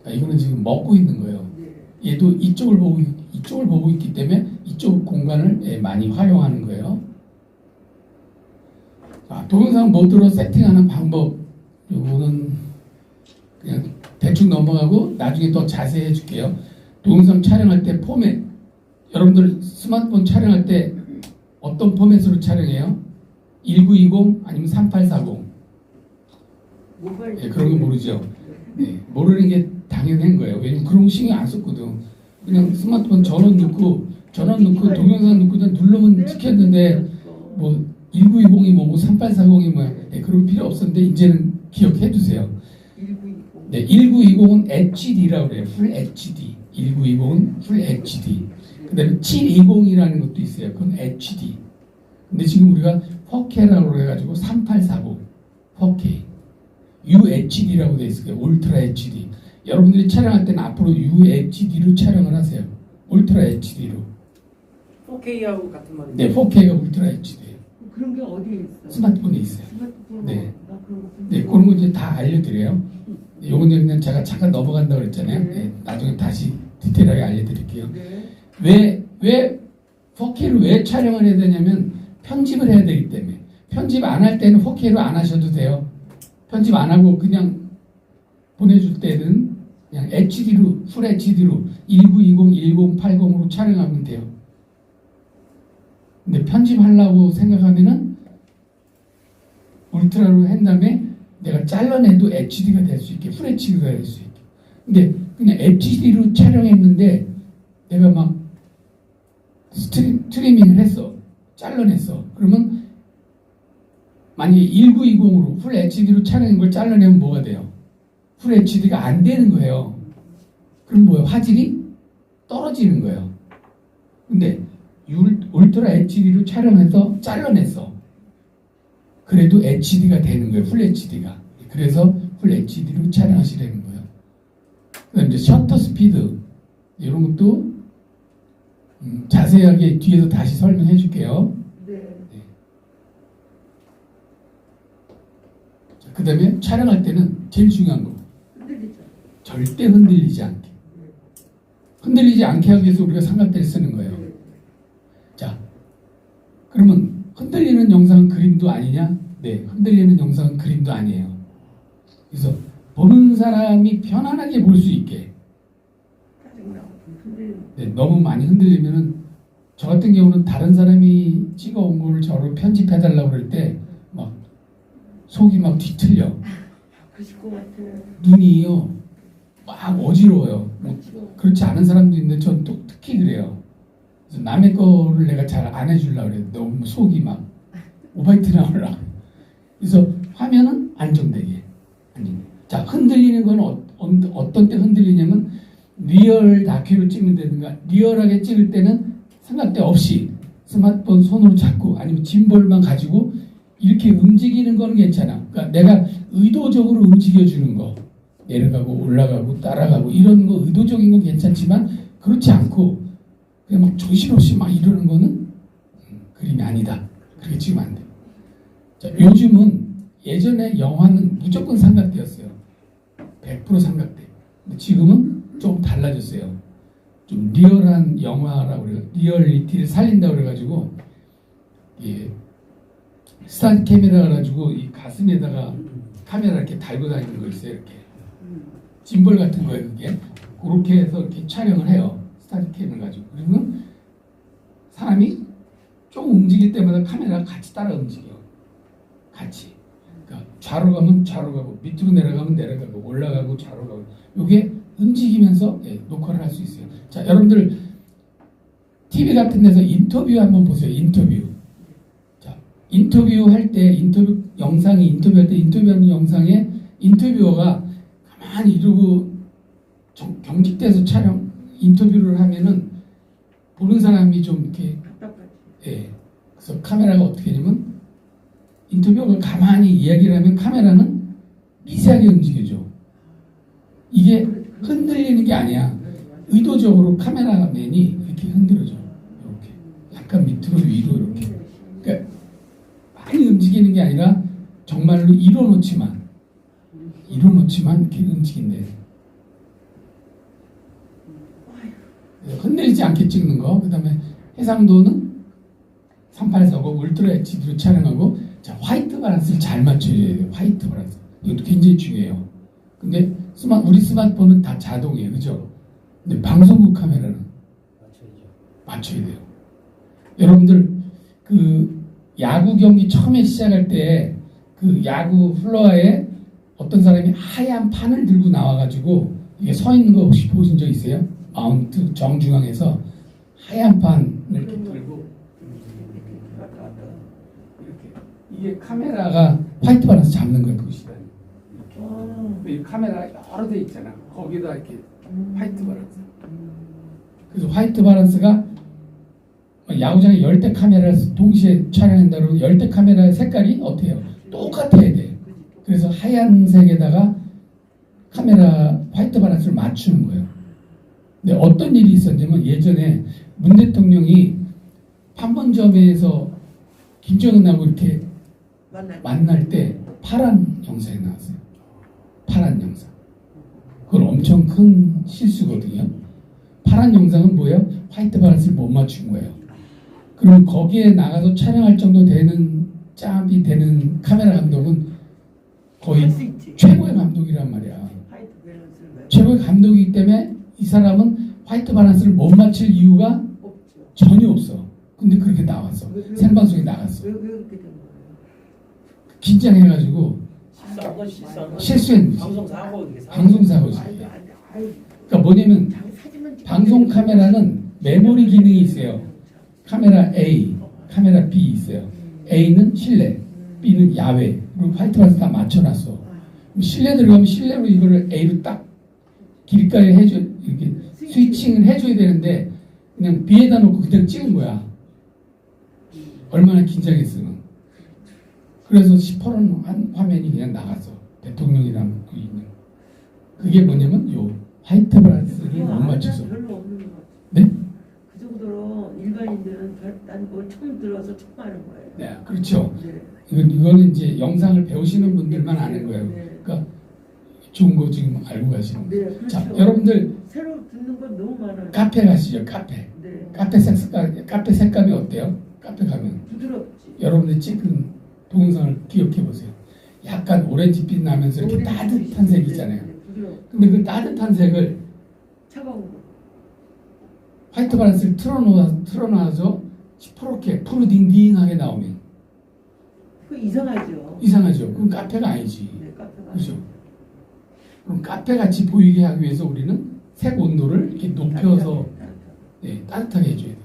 그러니까 이거는 지금 먹고 있는 거예요. 네. 얘도 이쪽을 보고 있기 때문에 이쪽 공간을 많이 활용하는 거예요. 자, 동영상 모드로 세팅하는 방법 요거는 그냥 대충 넘어가고 나중에 더 자세히 해줄게요. 동영상 촬영할 때 포맷 여러분들 스마트폰 촬영할 때 어떤 포맷으로 촬영해요? 1920 아니면 3840 모바일 그런 거 모르죠. 모르는 게 당연한 거예요. 왜냐면 그런 거 신경 안 썼거든. 그냥 스마트폰 전원 넣고 동영상 넣고 그냥 누르면 찍혔는데 뭐 1920이 뭐고 3840이 뭐야. 그런 필요 없었는데 이제는 기억해 두세요. 1920. 1920은 HD라고 그래요. 풀 HD. 1920은 풀 HD. 그 다음에 720이라는 것도 있어요. 그건 HD. 근데 지금 우리가 4K라고 그래가지고 3840 4K UHD라고 돼 있어요. 울트라 HD. 여러분들이 촬영할 때는 앞으로 UHD로 촬영을 하세요. 울트라 HD로. 4K하고 같은 말이죠. 네, 4K가 울트라 HD예요. 그런 게 어디에 있어? 스마트폰에 있어요. 스마트폰. 네. 나 그런 거 네, 그런 거 이제 다 알려드려요. 요건 그냥 제가 잠깐 넘어간다고 그랬잖아요. 네, 나중에 다시 디테일하게 알려드릴게요. 네. 왜 4K로 왜 촬영을 해야 되냐면 편집을 해야 되기 때문에. 편집 안 할 때는 4K로 안 하셔도 돼요. 편집 안 하고 그냥 보내줄 때는 그냥 HD로, 풀 HD로 1920, 1080으로 촬영하면 돼요. 근데 편집하려고 생각하면은 울트라로 한 다음에 내가 잘라내도 HD가 될 수 있게, 풀 HD가 될 수 있게. 근데 그냥 HD로 촬영했는데 내가 막 트리밍을 했어. 잘라냈어. 그러면 만약에 1920으로 풀 HD로 촬영한 걸 잘라내면 뭐가 돼요? 풀 HD가 안 되는 거예요. 그럼 뭐예요? 화질이 떨어지는 거예요. 근데 울트라 HD로 촬영해서 잘라냈어. 그래도 HD가 되는 거예요. 풀 HD가. 그래서 풀 HD로 촬영하시라는 거예요. 그다음 이제 셔터 스피드 이런 것도 자세하게 뒤에서 다시 설명해 줄게요. 네. 그 다음에 촬영할 때는 제일 중요한 거 흔들리죠. 절대 흔들리지 않게. 흔들리지 않게 하기 위해서 우리가 삼각대를 쓰는 거예요. 네. 자, 그러면 흔들리는 영상은 그림도 아니냐? 네, 흔들리는 영상은 그림도 아니에요. 그래서 보는 사람이 편안하게 볼 수 있게. 짜증나고 흔들리는. 네, 너무 많이 흔들리면은 저 같은 경우는 다른 사람이 찍어온 거를 저를 편집해달라고 그럴 때 막 속이 막 뒤틀려. 그실 것 같아요. 눈이요 막 어지러워요. 뭐 지금 그렇지 않은 사람도 있는데 전 또 특히 그래요. 그래서 남의 거를 내가 잘 안 해주려고 그래요. 너무 속이 막 오바이트 나오려고. 그래서 화면은 안정되게. 자, 흔들리는 건 어떤 때 흔들리냐면 리얼 다큐를 찍는다든가 리얼하게 찍을 때는 삼각대 없이 스마트폰 손으로 잡고 아니면 짐볼만 가지고 이렇게 움직이는 거는 괜찮아. 그러니까 내가 의도적으로 움직여주는 거 내려가고 올라가고 따라가고 이런 거 의도적인 건 괜찮지만 그렇지 않고 그냥 막 정신없이 막 이러는 거는 그림이 아니다. 그렇게 찍으면 안 돼. 자, 요즘은 예전에 영화는 무조건 삼각대였어요. 100% 삼각대. 근데 지금은 좀 달라졌어요. 좀 리얼한 영화라고 그래요. 리얼리티를 살린다고 그래가지고 예, 스타트 카메라 가지고 이 가슴에다가 카메라 이렇게 달고 다니는 거 있어요. 이렇게 짐벌 같은 거예요. 그게 그렇게 해서 이렇게 촬영을 해요. 스타트 카메라 가지고. 그러면 사람이 좀 움직일 때마다 카메라가 같이 따라 움직여. 같이. 그러니까 좌로 가면 좌로 가고 밑으로 내려가면 내려가고 올라가고 좌로 가고 이게 움직이면서 예, 녹화를 할 수 있어요. 자, 여러분들 TV 같은 데서 인터뷰 한번 보세요. 인터뷰. 자, 인터뷰 할 때 인터뷰 영상이 인터뷰할 때 인터뷰하는 영상에 인터뷰어가 가만히 이러고 경직돼서 촬영 인터뷰를 하면은 보는 사람이 좀 이렇게 답답하지. 예. 그래서 카메라가 어떻게 되냐면 인터뷰어가 가만히 이야기를 하면 카메라는 미세하게 움직여줘. 이게 흔들리는 게 아니야. 의도적으로 카메라맨이 이렇게 흔들어줘. 이렇게 약간 밑으로 위로 이렇게. 그러니까 많이 움직이는 게 아니라 정말로 이뤄놓지만 이렇게 움직인대. 흔들리지 않게 찍는 거. 그 다음에 해상도는 3840 울트라 HD로 촬영하고 자, 화이트 밸런스를 잘 맞춰야 돼요. 화이트 밸런스. 이것도 굉장히 중요해요. 근데 우리 스마트폰은 다 자동이에요. 그죠? 근데 방송국 카메라는 맞춰야 돼요. 여러분들 그 야구 경기 처음에 시작할 때 그 야구 플로어에 어떤 사람이 하얀 판을 들고 나와가지고 이게 서 있는 거 혹시 보신 적 있어요? 마운트 정중앙에서 하얀 판을 이렇게 들고 이렇게 이게 카메라가 화이트 밸런스 잡는 거예요. 그 시간에 이 카메라 여러 대 있잖아. 거기다 이렇게 화이트 밸런스. 그래서 화이트 밸런스가 야구장에 10대 카메라를 동시에 촬영한다 그러면 10대 카메라의 색깔이 어때요? 똑같아야 돼. 그래서 하얀색에다가 카메라 화이트 바란스를 맞추는 거예요. 근데 어떤 일이 있었냐면 예전에 문 대통령이 판문점에서 김정은하고 이렇게 만날 때 파란 영상이 나왔어요. 파란 영상. 그건 엄청 큰 실수거든요. 파란 영상은 뭐예요? 화이트 바란스를 못 맞춘 거예요. 그럼 거기에 나가서 촬영할 정도 되는 짬이 되는 카메라 감독은 거의 할 수 있지. 최고의 감독이란 말이야. 화이트 밸런스를 왜 최고의 감독이기 때문에 이 사람은 화이트 바란스를 못 맞출 이유가 없죠. 전혀 없어. 근데 그렇게 나왔어. 생방송에 나갔어. 왜 그렇게 된 거예요? 긴장해가지고 실수한 건 실수한 건 실수했는 거지. 방송 사고 이게 사고. 방송사고지. 그러니까 뭐냐면 방송 카메라는 메모리 기능이 있어요. 카메라 A, 카메라 B 있어요. A는 실내, B는 야외. 그리고 화이트 바란스 다 맞춰놨어. 그럼 실내 들어가면 실내로 이거를 A로 딱 길가에 해줘 이렇게 스위칭을 해줘야 되는데 그냥 B에다 놓고 그냥 찍은 거야. 얼마나 긴장했으면. 그래서 시퍼런 화면이 그냥 나갔어. 대통령이랑 그 있는. 그게 뭐냐면 요 화이트 바란스를 못 맞춰서. 별로 없는 것 같아요. 네? 그 정도로 일반인들은 딴걸 처음 들어서 처음 하는 거예요. 네, 그렇죠. 네. 이거는 이제 영상을 배우시는 분들만 아는 거예요. 네. 그러니까 좋은 거 지금 알고 가시는 거예요. 네, 그렇죠. 자, 여러분들 새로 듣는 건 너무 많아요. 카페 가시죠. 카페. 네. 카페 색감이 어때요? 카페 가면 부드럽지. 여러분들 찍은 동영상을 기억해 보세요. 약간 오렌지빛 나면서 이렇게 오렌지 따뜻한 빛이. 색이잖아요. 네, 부드럽고 근데 그 따뜻한 색을 차가운 거. 화이트 바란스를 틀어놔서 시퍼렇게 푸르딩딩하게 나오면 그 이상하죠. 이상하죠. 그럼 카페가 아니지. 네, 카페가. 그렇죠. 그럼 카페 같이 보이게 하기 위해서 우리는 색 온도를 이렇게 높여서 네, 따뜻하게 해줘야 돼요.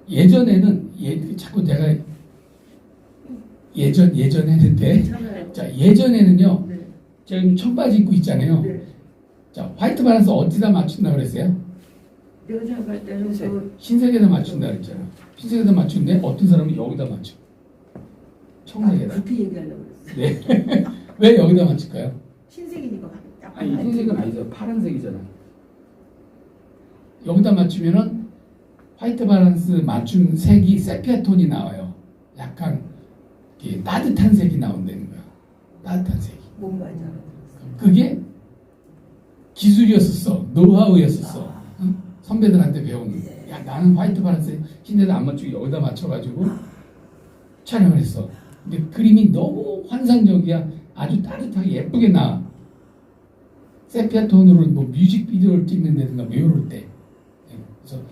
예전에는 자꾸 내가 예전 했는데 괜찮아요. 자 예전에는요 네. 지금 청바지 입고 있잖아요. 네. 자 화이트 바란스 어디다 맞춘다 그랬어요? 내가 생각할 때는 흰색. 그 흰색에다 맞춘다 그랬잖아. 흰색에다 맞추는데 어떤 사람은 여기다 맞춰. 청색에다. 그렇게 얘기하려고 그랬어. 네. 왜 여기다 맞출까요? 흰색이니까 약간 아니 흰색은 아니죠. 파란색이잖아. 여기다 맞추면은 화이트 바란스 맞춘 색이 세피아 톤이 나와요. 약간 이렇게 따뜻한 색이 나온다는 거야. 따뜻한 색이. 뭔 말인지 알아. 그게 기술이었었어. 노하우였었어. 응? 선배들한테 배우는. 야 나는 화이트 바란스 흰데다 안 맞추고 여기다 맞춰가지고 촬영을 했어. 근데 그림이 너무 환상적이야. 아주 따뜻하게 예쁘게 나와. 세피아 톤으로 뭐 뮤직비디오를 찍는다든가 뭐 이럴 때. 그래서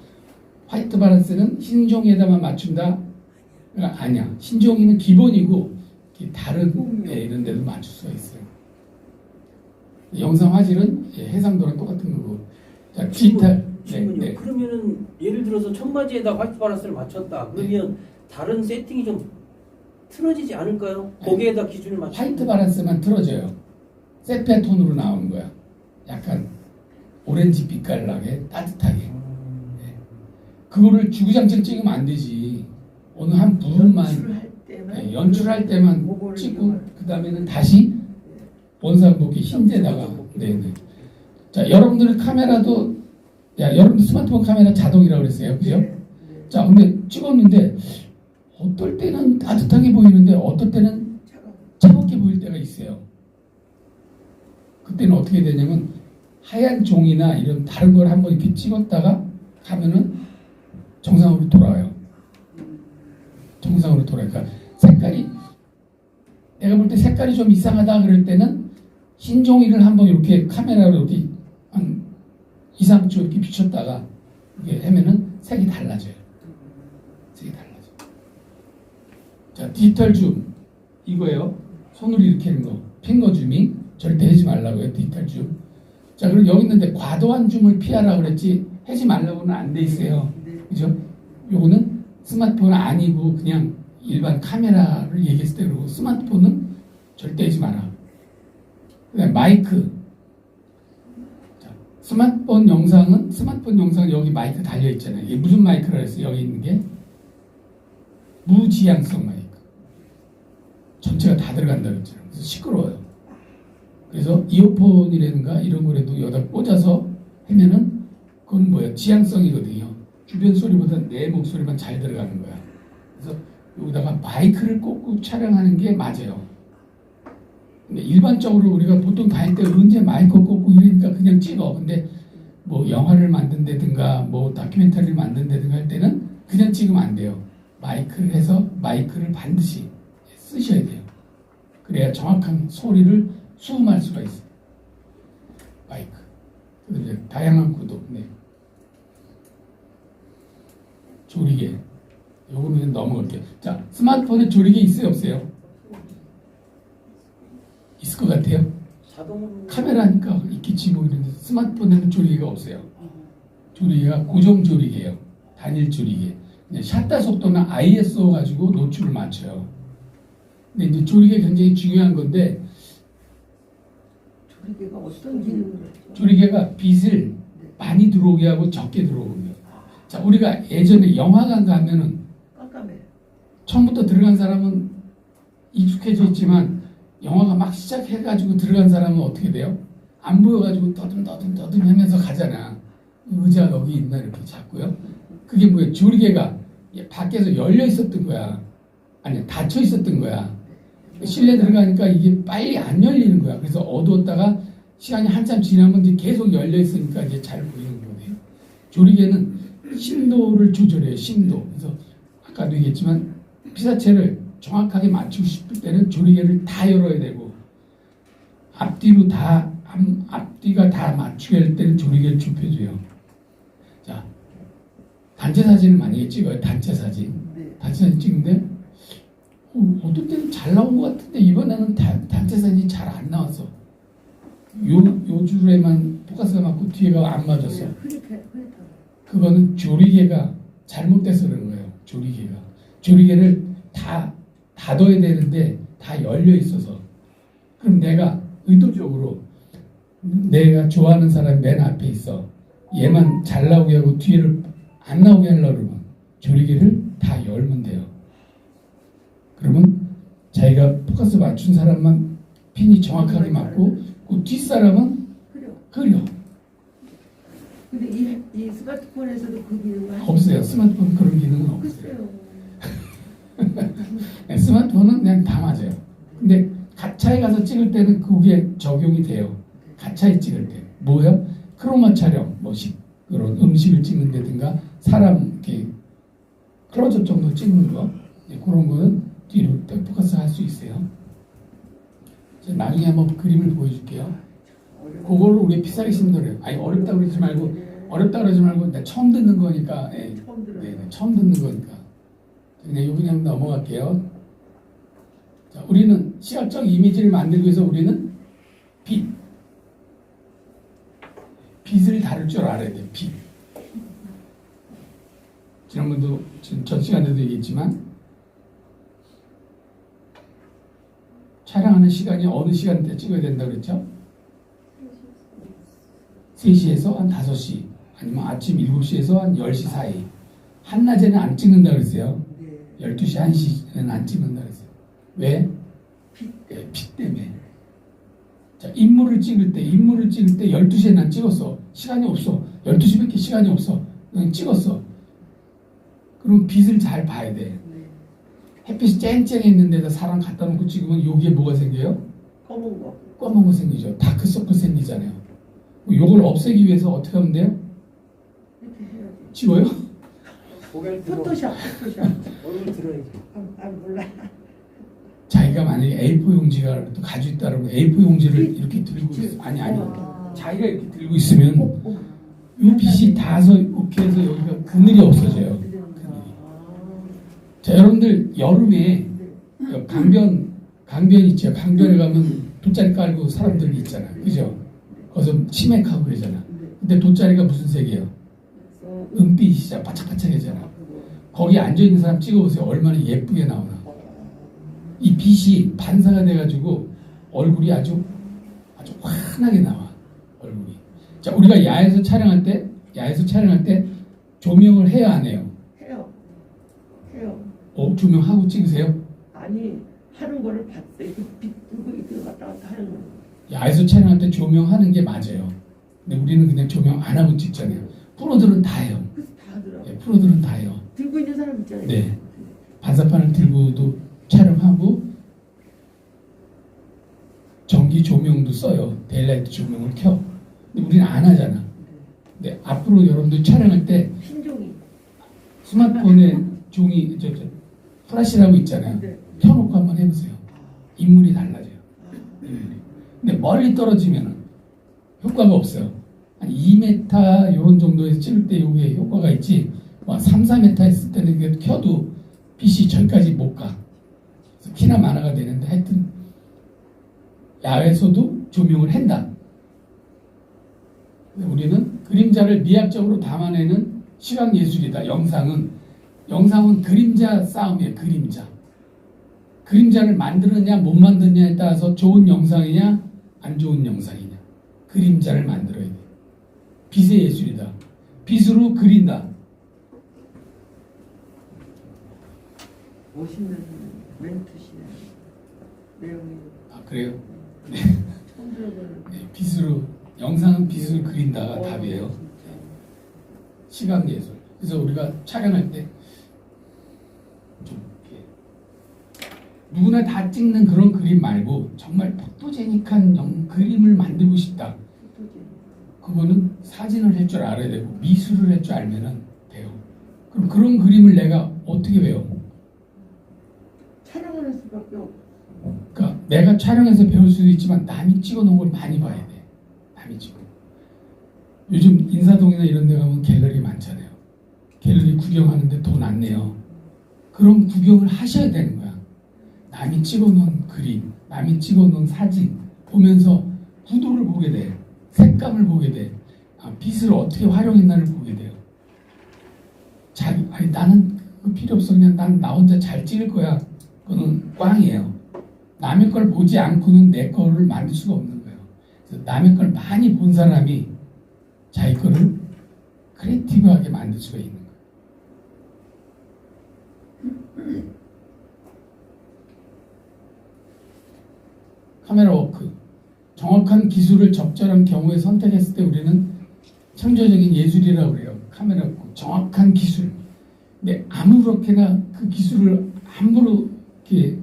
화이트 바란스는 흰종이에다만 맞춘다? 아니야. 흰종이는 기본이고 다른 이런 데도 맞출 수가 있어요. 영상 화질은 해상도랑 똑같은 거고. 자, 디지털. 질문이요. 그러면은 예를 들어서 청바지에다 화이트 바란스를 맞췄다. 그러면 다른 세팅이 좀 틀어지지 않을까요? 거기에다 기준을 맞추. 화이트 바란스만 틀어져요. 세피아 톤으로 나오는 거야. 약간 오렌지 빛깔 나게 따뜻하게. 네. 그거를 주구장창 찍으면 안 되지. 어느 한 부분만 연출할 때만 연출할 때만 그거를 찍고 이용할- 그 다음에는 다시 원상복귀 흰데다가. 네네. 자 여러분들 카메라도 여러분들 스마트폰 카메라 자동이라고 그랬어요, 그죠? 네. 자 근데 찍었는데 어떨 때는 따뜻하게 보이는데 어떨 때는 차갑게 보일 때가 있어요. 그때는 어떻게 되냐면 하얀 종이나 이런 다른 걸 한번 이렇게 찍었다가 가면은 정상으로 돌아와요. 정상으로 돌아요. 그러니까 색깔이 내가 볼 때 색깔이 좀 이상하다 그럴 때는 흰 종이를 한번 이렇게 카메라로 이렇게 한 2, 3초 이렇게 비췄다가 이렇게 하면은 색이 달라져요. 색이 달라져. 자, 디지털 줌 이거예요. 손으로 이렇게 하는 거. 핑거 줌이 절대 하지 말라고요. 디지털 줌. 자, 그럼 여기 있는데 과도한 줌을 피하라 그랬지 하지 말라고는 안 돼 있어요. 그죠? 요거는 스마트폰은 아니고 그냥 일반 카메라를 얘기했을 때 그러고 스마트폰은 절대 하지 마라. 그다음에 마이크. 자, 스마트폰 영상 여기 마이크 달려 있잖아요. 이게 무슨 마이크라 했어요? 여기 있는 게 무지향성 마이크. 전체가 다 들어간다 그랬잖아요. 그래서 시끄러워요. 그래서 이어폰이라든가 이런 거라도 여기다 꽂아서 하면은 그건 뭐야? 지향성이거든요. 주변 소리보다 내 목소리만 잘 들어가는 거야. 그래서 여기다가 마이크를 꽂고 촬영하는 게 맞아요. 근데 일반적으로 우리가 보통 다닐 때 언제 마이크 꽂고 이러니까 그냥 찍어. 근데 뭐 영화를 만든다든가 뭐 다큐멘터리를 만든다든가 할 때는 그냥 찍으면 안 돼요. 마이크를 해서 마이크를 반드시 쓰셔야 돼요. 그래야 정확한 소리를 수음할 수가 있어요. 마이크. 그다음에 다양한 구도. 네. 조리개. 요거는 그냥 넘어갈게요. 자, 스마트폰에 조리개 있어요, 없어요? 있을 것 같아요. 자동으로 카메라니까 있겠지 뭐 이런데 스마트폰에는 조리개가 없어요. 조리개가 고정 조리개예요. 단일 조리개. 그냥 샷다 속도나 ISO 가지고 노출을 맞춰요. 근데 이제 조리개 굉장히 중요한 건데 조리개가 어떤 기능을 하죠? 조리개가 빛을 많이 들어오게 하고 적게 들어오게 해요. 자, 우리가 예전에 영화관 가면은 깜깜해. 처음부터 들어간 사람은 익숙해져 있지만 영화가 막 시작해가지고 들어간 사람은 어떻게 돼요? 안 보여가지고 떠듬 하면서 가잖아. 의자 여기 있나 이렇게 잡고요. 그게 뭐예요? 조리개가 밖에서 열려 있었던 거야. 아니 닫혀 있었던 거야. 실내 들어가니까 이게 빨리 안 열리는 거야. 그래서 어두웠다가 시간이 한참 지나면 이제 계속 열려 있으니까 이제 잘 보이는 거예요. 조리개는 심도를 조절해요. 심도. 그래서 아까도 얘기했지만 피사체를 정확하게 맞추고 싶을 때는 조리개를 다 열어야 되고 앞뒤가 다 맞추게 할 때는 조리개를 좁혀줘요. 자, 단체 사진을 만약에 찍어요. 단체 사진. 단체 사진 찍는데 어떨 때는 잘 나온 것 같은데 이번에는 단체 사진이 잘 안 나왔어. 요 줄에만 포커스가 맞고 뒤에가 안 맞았어. 그거는 조리개가 잘못돼서 그런 거예요. 조리개를 다 닫아야 되는데 다 열려 있어서. 그럼 내가 의도적으로 내가 좋아하는 사람이 맨 앞에 있어. 얘만 잘 나오게 하고 뒤를 안 나오게 하려고 그러면 조리개를 다 열면 돼요. 그러면 자기가 포커스 맞춘 사람만 핀이 정확하게 맞고 그 뒷사람은 그려. 근데 이 스마트폰에서도 그 기능은 없어요. 스마트폰 그런 기능은 없어요. 글쎄요. 스마트폰은 그냥 다 맞아요. 근데 가차에 가서 찍을 때는 그게 적용이 돼요. 가차에 찍을 때. 뭐요? 크로마 촬영, 그런 음식을 찍는다든가 사람 이렇게 클로즈업 정도 찍는 거 그런 거는 뒤로 포커스 할 수 있어요. 나중에 한번 그림을 보여줄게요. 그걸 우리 피사리 신도래요. 아니 어렵다고 그러지 말고 나 처음 듣는 거니까. 처음 들어요. 네, 처음 듣는 거니까. 그냥 넘어갈게요. 자, 우리는 시각적 이미지를 만들기 위해서 우리는 빛을 다룰 줄 알아야 돼요. 빛. 지난번도 전 시간에도 얘기했지만 촬영하는 시간이 어느 시간대 찍어야 된다고 그랬죠? 3시에서 한 5시 아니면 아침 7시에서 한 10시 사이. 한낮에는 안 찍는다고 그랬어요. 12시, 1시는 안 찍는다고 그랬어요. 왜? 빛 때문에. 자, 인물을 찍을 때 12시에 난 찍었어. 시간이 없어. 12시밖에 시간이 없어. 그냥 찍었어. 그럼 빛을 잘 봐야 돼. 햇빛이 쨍쨍해 있는 데다 사람 갖다 놓고 찍으면 여기에 뭐가 생겨요? 검은 거 생기죠. 다크서클 생기잖아요. 요걸 없애기 위해서 어떻게 하면 돼요? 지워요? 고개를 들어 포토샵. 얼굴 들어야지. 몰라. 자기가 만약에 A4 용지가 또 가지고 있다 그러면 A4 용지를 이렇게 들고 있어. 아니 자기가 이렇게 들고 있으면 이 빛이 닿아서 이렇게 해서 여기가 그늘이 없어져요. 그늘이. 자, 여러분들 여름에 강변 있죠. 강변에 가면 돗자리 깔고 사람들 있잖아. 그죠? 거기서 치맥하고 그러잖아. 근데 돗자리가 무슨 색이에요? 은빛이잖아. 바짝바짝해잖아. 거기 앉아있는 사람 찍어보세요. 얼마나 예쁘게 나오나. 이 빛이 반사가 돼가지고 얼굴이 아주 환하게 나와. 얼굴이. 자, 우리가 야외에서 촬영할 때 조명을 해야 안 해요? 해요. 조명하고 찍으세요? 아니 하는 거를 봤어요. 빛 들고 이렇게 왔다 갔다 하는 거. 야외에서 촬영할 때 조명하는 게 맞아요. 근데 우리는 그냥 조명 안 하고 찍잖아요. 프로들은 다 해요. 그래서 다 하더라고. 예, 프로들은 다 해요. 들고 있는 사람 있잖아요. 네. 반사판을 들고도 촬영하고 전기 조명도 써요. 데일라이트 조명을 켜. 근데 우리는 안 하잖아. 근데 앞으로 여러분들 촬영할 때 신종이. 스마트폰에 종이 플래시라고 있잖아요. 네. 켜놓고 한번 해보세요. 인물이 달라져요. 근데 멀리 떨어지면 효과가 없어요. 한 2m 이런 정도에서 찍을 때 이게 효과가 있지. 3, 4m 했을 때는 이게 켜도 빛이 저기까지 못 가. 그래서 키나 마나가 되는데 하여튼 야외에서도 조명을 한다. 근데 우리는 그림자를 미학적으로 담아내는 시각 예술이다. 영상은 그림자 싸움이에요. 그림자를 만드느냐 못 만드느냐에 따라서 좋은 영상이냐 안 좋은 영상이냐. 그림자를 만들어야 돼. 빛의 예술이다. 빛으로 그린다. 멋있는 멘트시네. 내용이. 아 그래요? 처음 들어보는. 네, 빛으로 영상은 빛으로 그린다가 답이에요. 진짜. 시각 예술. 그래서 우리가 촬영할 때 좀 누구나 다 찍는 그런 그림 말고 정말 포토제닉한 그림을 만들고 싶다. 포토제닉. 그거는 사진을 할 줄 알아야 되고 미술을 할 줄 알면은 돼요. 그럼 그런 그림을 내가 어떻게 배워? 촬영을 할 수밖에 없어. 그러니까 내가 촬영해서 배울 수도 있지만 남이 찍어놓은 걸 많이 봐야 돼. 남이 찍어. 요즘 인사동이나 이런 데 가면 갤러리 많잖아요. 갤러리 구경하는데 돈 안 내요. 그럼 구경을 하셔야 되는 거야. 남이 찍어놓은 그림, 남이 찍어놓은 사진 보면서 구도를 보게 돼. 색감을 보게 돼. 빛을 어떻게 활용했나를 보게 돼요. 아니, 나는 그거 필요 없어. 그냥 난 나 혼자 잘 찍을 거야. 그거는 꽝이에요. 남의 걸 보지 않고는 내 거를 만들 수가 없는 거예요. 그래서 남의 걸 많이 본 사람이 자기 거를 크리에이티브하게 만들 수가 있는 거예요. 카메라 워크. 정확한 기술을 적절한 경우에 선택했을 때 우리는 창조적인 예술이라고 그래요. 카메라 워크. 정확한 기술. 근데 아무렇게나 그 기술을 함부로 이렇게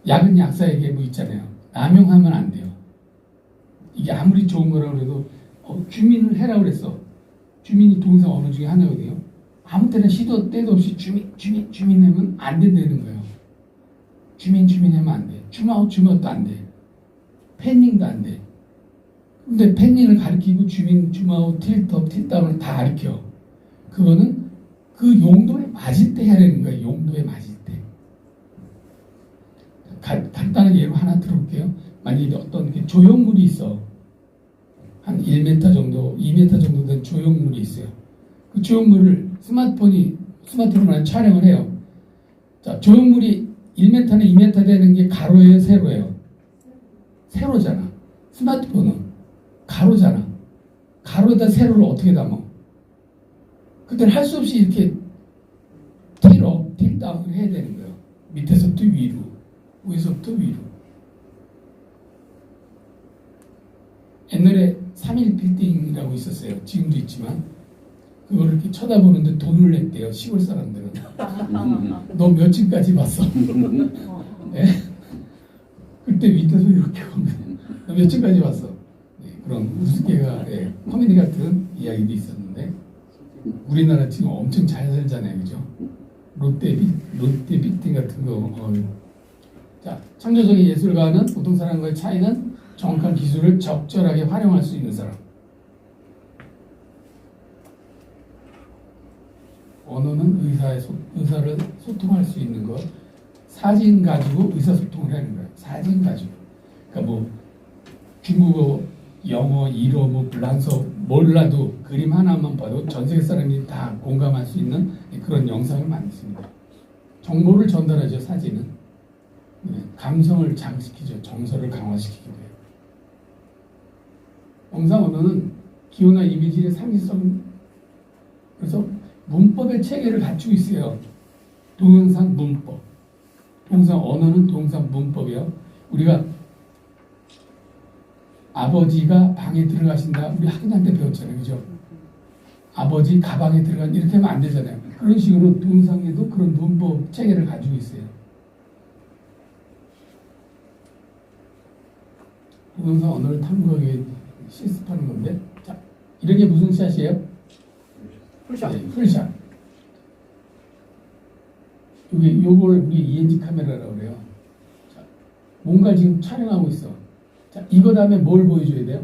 약은 약사에게 뭐 있잖아요. 남용하면 안 돼요. 이게 아무리 좋은 거라고 해도 주민을 해라고 그랬어. 주민이 동사 언어 중에 하나거든요. 아무 때나 시도 때도 없이 주민 하면 안 된다는 거예요. 주민 하면 안 돼. 주마웃도 안 돼. 팬닝도 안 돼. 근데 팬닝을 가리키고 주마웃, 틸다운을 다 가리켜. 그거는 그 용도에 맞을 때 해야 되는 거예요. 용도에 맞을 때. 간단한 예로 하나 들어볼게요. 만약에 어떤 조형물이 있어. 한 1m 정도, 2m 정도 된 조형물이 있어요. 그 조형물을 스마트폰으로 촬영을 해요. 자, 조형물이 1m나 2m 되는 게 가로예요, 세로예요? 세로잖아. 스마트폰은 가로잖아. 가로에다 세로를 어떻게 담아? 그때는 할 수 없이 이렇게 틸다운을 해야 되는 거예요. 밑에서부터 위로, 위에서부터 위로. 옛날에 3일 빌딩이라고 있었어요. 지금도 있지만 그거를 이렇게 쳐다보는데 돈을 냈대요. 시골 사람들은. 너 몇 층까지 봤어? 네? 그때 밑에서 이렇게 보면 너 몇 층까지 봤어? 네, 그런 우스개가 코미디 같은 이야기도 있었는데 우리나라 지금 엄청 잘 살잖아요, 그죠? 롯데 빌딩 같은 거. 자, 창조적인 예술가는 보통 사람과의 차이는 정확한 기술을 적절하게 활용할 수 있는 사람. 언어는 의사를 소통할 수 있는 것. 사진 가지고 의사소통을 하는 거예요. 사진 가지고. 그러니까 뭐 중국어, 영어, 일어, 뭐 불란서 몰라도 그림 하나만 봐도 전 세계 사람이 다 공감할 수 있는 그런 영상을 만듭니다. 정보를 전달하죠. 사진은. 감성을 장식시키죠. 정서를 강화시키기도 해요. 영상 언어는 기호나 이미지의 상징성, 그래서 문법의 체계를 갖추고 있어요. 동영상 문법. 동영상 언어는 동영상 문법이요. 우리가 아버지가 방에 들어가신다. 우리 학교 때 배웠잖아요. 그죠? 아버지 가방에 들어간 이렇게 하면 안 되잖아요. 그런 식으로 동상에도 그런 문법 체계를 가지고 있어요. 동영상 언어를 탐구하기 실습하는 건데, 자, 이런 게 무슨 샷이에요? 풀샷. 네, 풀샷. 요걸 우리 ENG 카메라라고 그래요. 자, 뭔가 지금 촬영하고 있어. 자, 이거 다음에 뭘 보여줘야 돼요?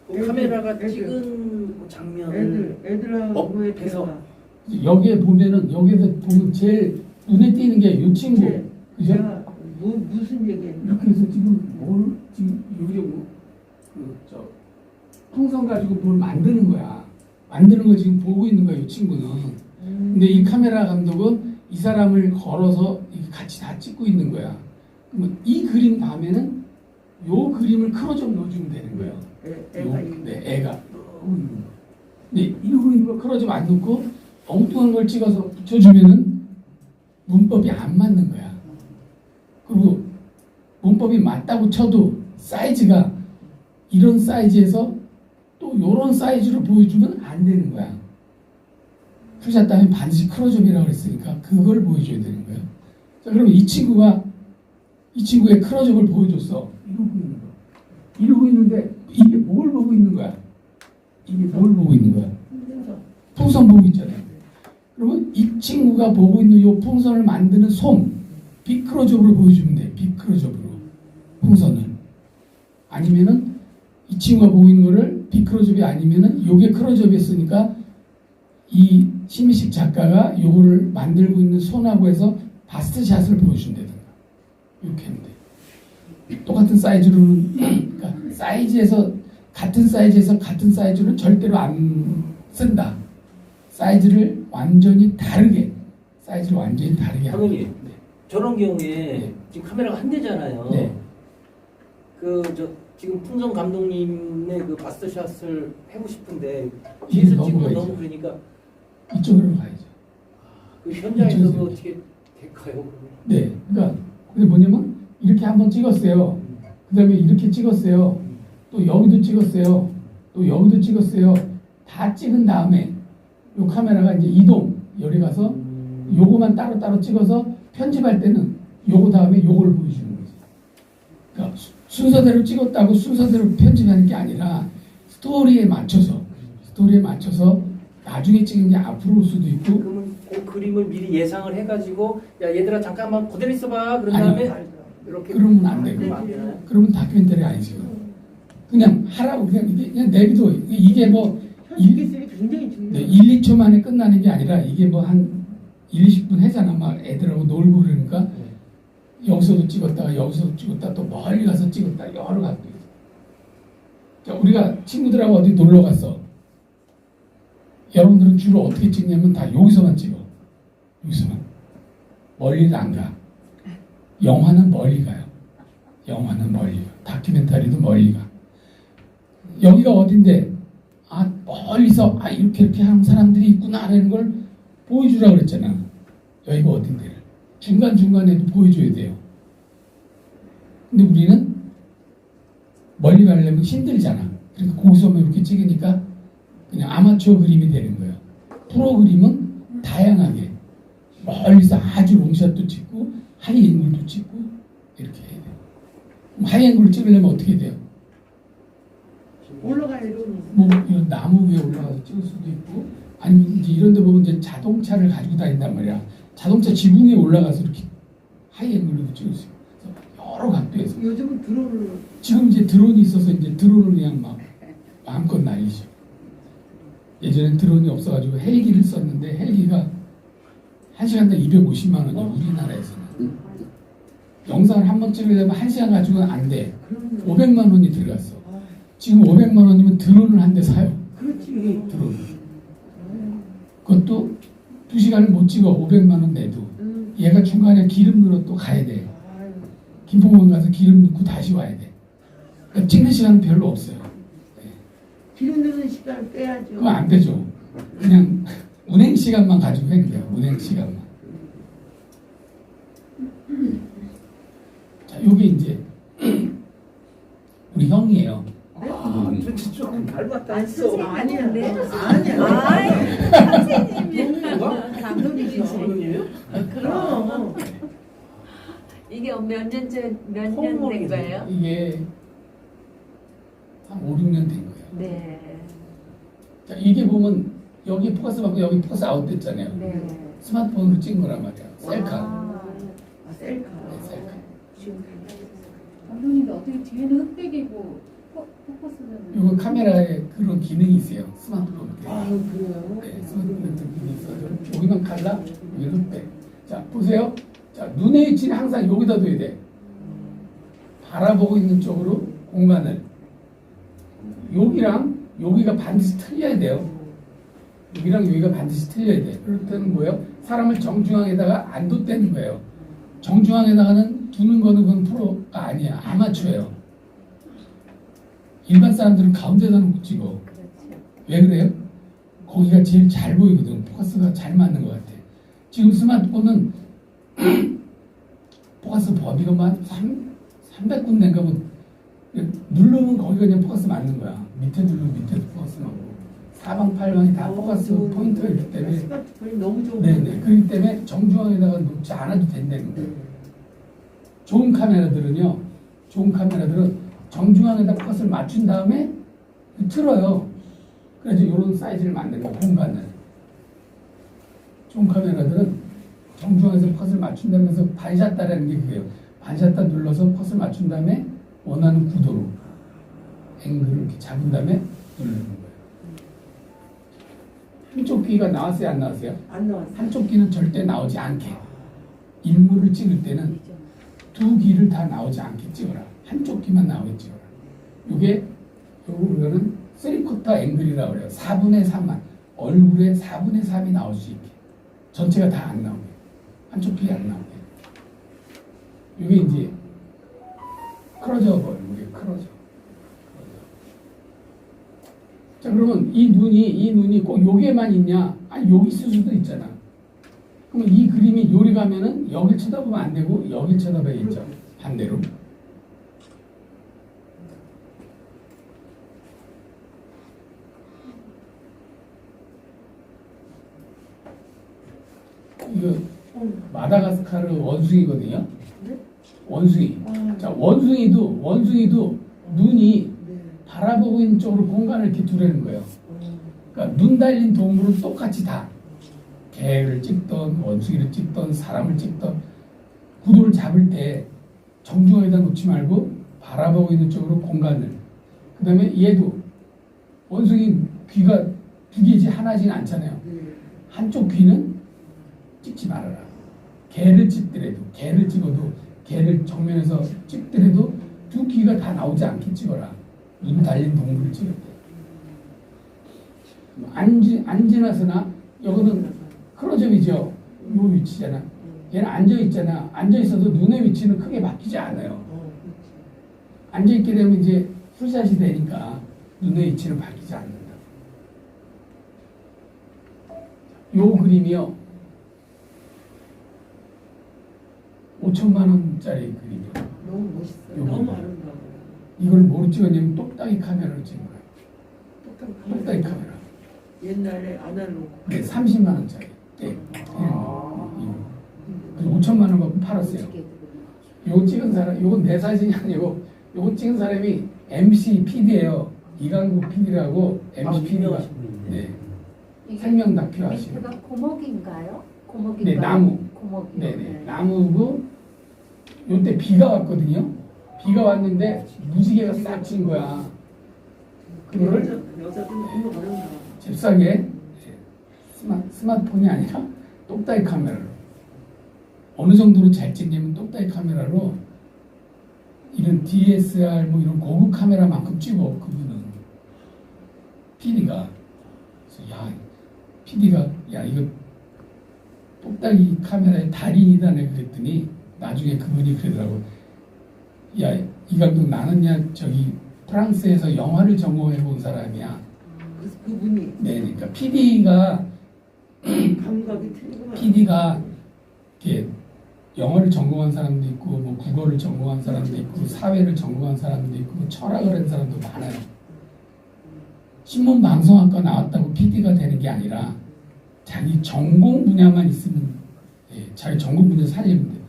그 카메라가 애들. 찍은 장면을 애들하고 왜 업해서. 대화? 여기에 보면은, 여기에서 보면 제일 눈에 띄는 게 이 친구. 그죠? 제가 무슨 얘기했나? 이렇게 해서 지금 지금 풍선 가지고 뭘 만드는 거야. 만드는 걸 지금 보고 있는 거야, 이 친구는. 근데 이 카메라 감독은 이 사람을 걸어서 이렇게 같이 다 찍고 있는 거야. 그러면 이 그림 다음에는 요 그림을 크로즈업 넣어주면 되는 거예요. 애가 네, 애가. 근데 이러고 있는 거 크로즈업 안 넣고 엉뚱한 걸 찍어서 붙여주면은 문법이 안 맞는 거야. 그리고 문법이 맞다고 쳐도 사이즈가 이런 사이즈에서 또 이런 사이즈로 보여주면 안 되는 거야. 풀샷 다음에 반드시 크로즈업이라고 그랬으니까 그걸 보여줘야 되는 거예요. 자, 그러면 이 친구의 크로즈업을 보여줬어. 이러고 있는 거. 이러고 있는데 이게 뭘 보고 있는 거야? 이게 뭘 보고 있는 거야? 풍선 보고 있잖아요. 그러면 이 친구가 보고 있는 이 풍선을 만드는 솜, 빅크로즈업으로 보여주면 돼. 빅크로즈업으로 풍선을. 아니면은 이 친구가 보고 있는 거를 빅크로즈업이 아니면은 요게 크로즈업이었으니까 이 심희식 작가가 요거를 만들고 있는 손하고 해서 바스트샷을 보여준다든가 이렇게 하면 돼. 똑같은 사이즈로는 그러니까 사이즈에서 같은 사이즈로는 절대로 안 쓴다. 사이즈를 완전히 다르게 하는 감독님, 네. 저런 경우에 네. 지금 카메라가 한 대잖아요. 네. 지금 풍선 감독님의 그 바스트샷을 해보고 싶은데 이게 뒤에서 너무 찍으면 가야죠. 너무 그러니까 이쪽으로 가야죠. 그 현장에서도 이쪽에서 어떻게 될까요? 네. 그러니까 근데 뭐냐면 이렇게 한번 찍었어요. 그다음에 이렇게 찍었어요. 또 여기도 찍었어요. 또 여기도 찍었어요. 다 찍은 다음에 요 카메라가 이제 이동 여기 가서 요거만 따로따로 찍어서 편집할 때는 요거 다음에 요걸 보여주는 거지. 그러니까 순서대로 찍었다고 순서대로 편집하는 게 아니라 스토리에 맞춰서 나중에 찍은 게 앞으로 올 수도 있고. 그러면 그 그림을 미리 예상을 해가지고 야 얘들아 잠깐만 그대로 있어봐 그런 아니요. 다음에 이렇게 그러면 안 되고. 그러면 안 되나요? 그러면 다큐멘터리 아니죠. 그냥 하라고 그냥 내비도 이게 뭐 기술이 굉장히 중요해요. 네, 1, 2초 만에 끝나는 게 아니라 이게 뭐 한 1, 20분 하잖아. 막 애들하고 놀고 그러니까 여기서도 찍었다가 여기서도 찍었다 또 멀리 가서 찍었다 여러 각도 있어. 그러니까 우리가 친구들하고 어디 놀러 갔어. 여러분들은 주로 어떻게 찍냐면 다 여기서만 찍어. 여기서만. 멀리는 안 가. 영화는 멀리 가요. 다큐멘터리도 멀리 가. 여기가 어딘데? 멀리서 이렇게 하는 사람들이 있구나라는 걸 보여주라고 그랬잖아. 여기가 어딘데를. 중간중간에도 보여줘야 돼요. 근데 우리는 멀리 가려면 힘들잖아. 그러니까 거기서만 이렇게 찍으니까 그냥 아마추어 그림이 되는 거예요. 프로 그림은 다양하게 멀리서 아주 롱샷도 찍고 하이앵글도 찍고 이렇게 해야 돼요. 그럼 하이앵글을 찍으려면 어떻게 돼요? 올라가야 이러니. 뭐 이런 나무 위에 올라가서 찍을 수도 있고 아니면 이제 이런 데 보면 이제 자동차를 가지고 다닌단 말이야. 자동차 지붕 위에 올라가서 이렇게 하이앵글로 찍을 수 있고 여러 각도에서 요즘은 드론을 지금 이제 드론이 있어서 이제 드론을 그냥 막 마음껏 날리죠. 예전엔 드론이 없어가지고 헬기를 썼는데 헬기가 1시간당 250만 원이야 우리나라에서는. 영상을 한 번 찍으려면 1시간 가지고는 안 돼. 500만 원이 들어갔어. 지금 500만 원이면 드론을 한 대 사요. 그렇지. 드론. 그것도 2시간을 못 찍어 500만 원 내도. 얘가 중간에 기름 넣으러 또 가야 돼. 김포공항 가서 기름 넣고 다시 와야 돼. 그러니까 찍는 시간은 별로 없어요. 기름 넣는 시간을 빼야죠. 그거 안 되죠. 그냥 운행 시간만 가지고 해는 거야. 운행 시간만. 자, 요게 이제 우리 형이 같다 안 했어. 쓰지. 아니야. 아이, 선생님이 누가? 감독님이지. 감독님이요? 그럼 이게 몇 년 된 콩물이네. 거예요? 이게 한 5, 6년 된 거예요. 네. 자, 이게 보면 여기 포커스 받고 여기 포커스 아웃 됐잖아요. 네. 스마트폰으로 찍은 거란 말이야. 셀카. 아, 셀카. 네, 셀카. 감독님도 어떻게 뒤에는 흑백이고 포커스는 이거 카메라에 그런 기능이 있어요. 스마트폰. 아 그래요? 네, 스마트폰 같은 기능이 있어요. 여기만 칼라, 여기는 흑백. 자, 보세요. 자, 눈의 위치는 항상 여기다 둬야 돼. 바라보고 있는 쪽으로 공간을. 여기랑 여기가 반드시 틀려야 돼요. 여기랑 여기가 반드시 틀려야 돼. 그럴 때는 뭐예요? 사람을 정중앙에다가 안 뒀다는 거예요. 정중앙에다가는 두는 거는 그건 프로가 아니야. 아마추어예요. 일반 사람들은 가운데다 놓고 찍어. 그렇죠. 왜 그래요? 거기가 제일 잘 보이거든. 포커스가 잘 맞는 것 같아. 지금 스마트폰은 포커스 범위가 만 300군데인가 뭐 누르면 거기가 그냥 포커스 맞는 거야. 밑에 누르면 밑에도 포커스 맞고 사방팔방이 다 포커스 포인트가 있기 때문에 스마트폰이 너무 좋은 네네. 그렇기 때문에 정중앙에다가 놓지 않아도 된다는 거예요. 좋은 카메라들은요. 좋은 카메라들은 정중앙에다 포커스를 맞춘 다음에 틀어요. 그래서 이런 사이즈를 만드는 거예요. 공간을. 좋은 카메라들은 정중앙에서 포커스를 맞춘다면서 반샷다라는 게 그게요. 반샷다 눌러서 포커스를 맞춘 다음에 원하는 구도로 앵글을 이렇게 잡은 다음에 누르는 거예요. 한쪽 귀가 나왔어요? 안 나왔어요? 안 나왔어. 한쪽 귀는 절대 나오지 않게. 인물을 찍을 때는 두 귀를 다 나오지 않게 찍어라. 한쪽 귀만 나오게 찍어라. 이게 요거는 3쿼터 앵글이라고 그래요. 4분의 3만. 얼굴에 4분의 3이 나올 수 있게. 전체가 다 안 나오게. 한쪽 귀 안 나오게. 이게 이제 크로즈업 얼굴이에요. 크로즈업. 자, 그러면 이 눈이 꼭 여기에만 있냐? 아니, 여기 있을 수도 있잖아. 그럼 이 그림이 요리 가면은 여길 쳐다보면 안 되고 여길 쳐다봐야겠죠. 반대로. 이거 마다가스카르 원숭이거든요. 네? 원숭이. 자, 원숭이도 눈이 네. 바라보고 있는 쪽으로 공간을 이렇게 두라는 거예요. 그러니까 눈 달린 동물은 똑같이 다 개를 찍던 원숭이를 찍던 사람을 찍던 구도를 잡을 때 정중앙에다 놓지 말고 바라보고 있는 쪽으로 공간을. 그 다음에 얘도 원숭이 귀가 두 개지 하나진 않잖아요. 한쪽 귀는 찍지 말아라. 개를 찍어도 개를 정면에서 찍더라도 두 귀가 다 나오지 않게 찍어라. 눈 달린 동물을 찍을 때. 안 지나서나 여기는 크로즈업이죠. 요 위치잖아. 얘는 앉아있잖아. 앉아있어도 눈의 위치는 크게 바뀌지 않아요. 앉아있게 되면 이제 풀샷이 되니까 눈의 위치는 바뀌지 않는다. 요 그림이요. 5천만 원짜리 그림이에요. 너무 멋있어요. 요거. 너무 아름다워요. 이걸 뭐로 찍었냐면 똑딱이 카메라로 찍은 거예요. 똑딱이 카메라. 옛날에 아날로그. 네, 30만 원짜리. 네. 그래서 5천만 원 받고 팔았어요. 요거 찍은 사람, 요건 내 사진이 아니고 요거 찍은 사람이 MC PD예요. 이강국 PD라고 MC PD가. 유명하신 분인데. 네. 이게 생명 다큐 하시고. 밑에가 고목인가요? 고목인가요? 네, 나무. 고목이요. 네네. 나무고 요때 비가 왔거든요. 비가 왔는데 무지개가 싹 진 거야. 그거를 여자들 너무 아름다워. 잽싸게 스마트폰이 아니라 똑딱이 카메라로 어느 정도로 잘 찍냐면 똑딱이 카메라로 이런 DSLR 뭐 이런 고급 카메라만큼 찍어. 그분은 PD가 그래서 야 PD가 야 이거 똑딱이 카메라의 달인이다 내가 그랬더니 나중에 그분이 그러더라고. 야 이 감독 나는 야 저기 프랑스에서 영화를 전공해 본 사람이야. 그래서 그분이 네, 그러니까 PD가 감각이 틀리구나. PD가 이렇게 영어를 전공한 사람도 있고, 뭐 국어를 전공한 사람도 있고, 사회를 전공한 사람도 있고, 뭐 철학을 한 사람도 많아요. 신문 방송학과 나왔다고 PD가 되는 게 아니라 자기 전공 분야만 있으면 자기 전공 분야 살리면 돼.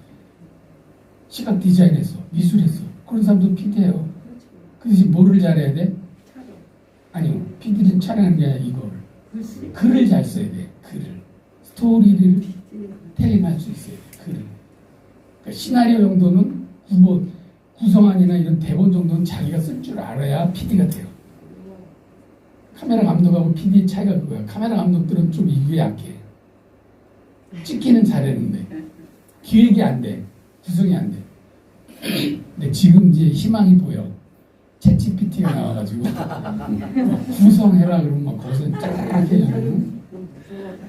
시각 디자인했어, 미술했어. 그런 사람도 PD예요. 그렇죠. 그 대신 뭐를 잘해야 돼? 촬영. 아니요, PD는 촬영하는 게 아니라 이거를 글쓰기. 글을 잘 써야 돼. 글을 스토리를 텔링할 수 있어야 돼. 글을. 그러니까 시나리오 정도는 구성안이나 이런 대본 정도는 자기가 쓸 줄 알아야 PD가 돼요. 카메라 감독하고 PD의 차이가 그거야. 카메라 감독들은 좀 이게 약해. 찍기는 잘했는데 기획이 안 돼. 구성이 안 돼. 근데 지금 이제 희망이 보여. 챗GPT가 나와가지고 구성해라 그러면 막 거기서 딱 해주고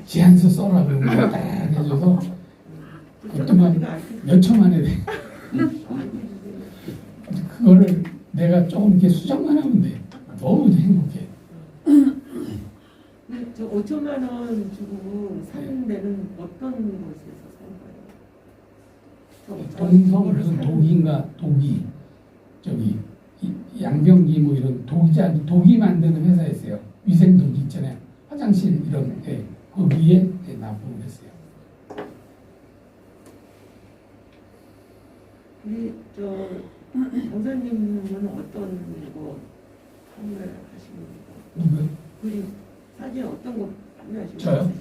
제안서 써라 그러면 딱 해줘서 그것도 몇 초만에 돼. 그거를 내가 조금 이렇게 수정만 하면 돼. 너무 행복해. 저 5천만 원 주고 사는 데는 어떤 곳에서 사는 거예요? 동성 무슨 독인가 독이 저기 양병기 뭐 이런 독이 만드는 회사에 있어요. 위생 독이 있잖아요. 화장실 이런 그 위에 납품을 했어요. 우리 저 강사님은 어떤 거 판매하십니까? 누구요? 그림 사진 어떤 거 판매하십니까? 저요?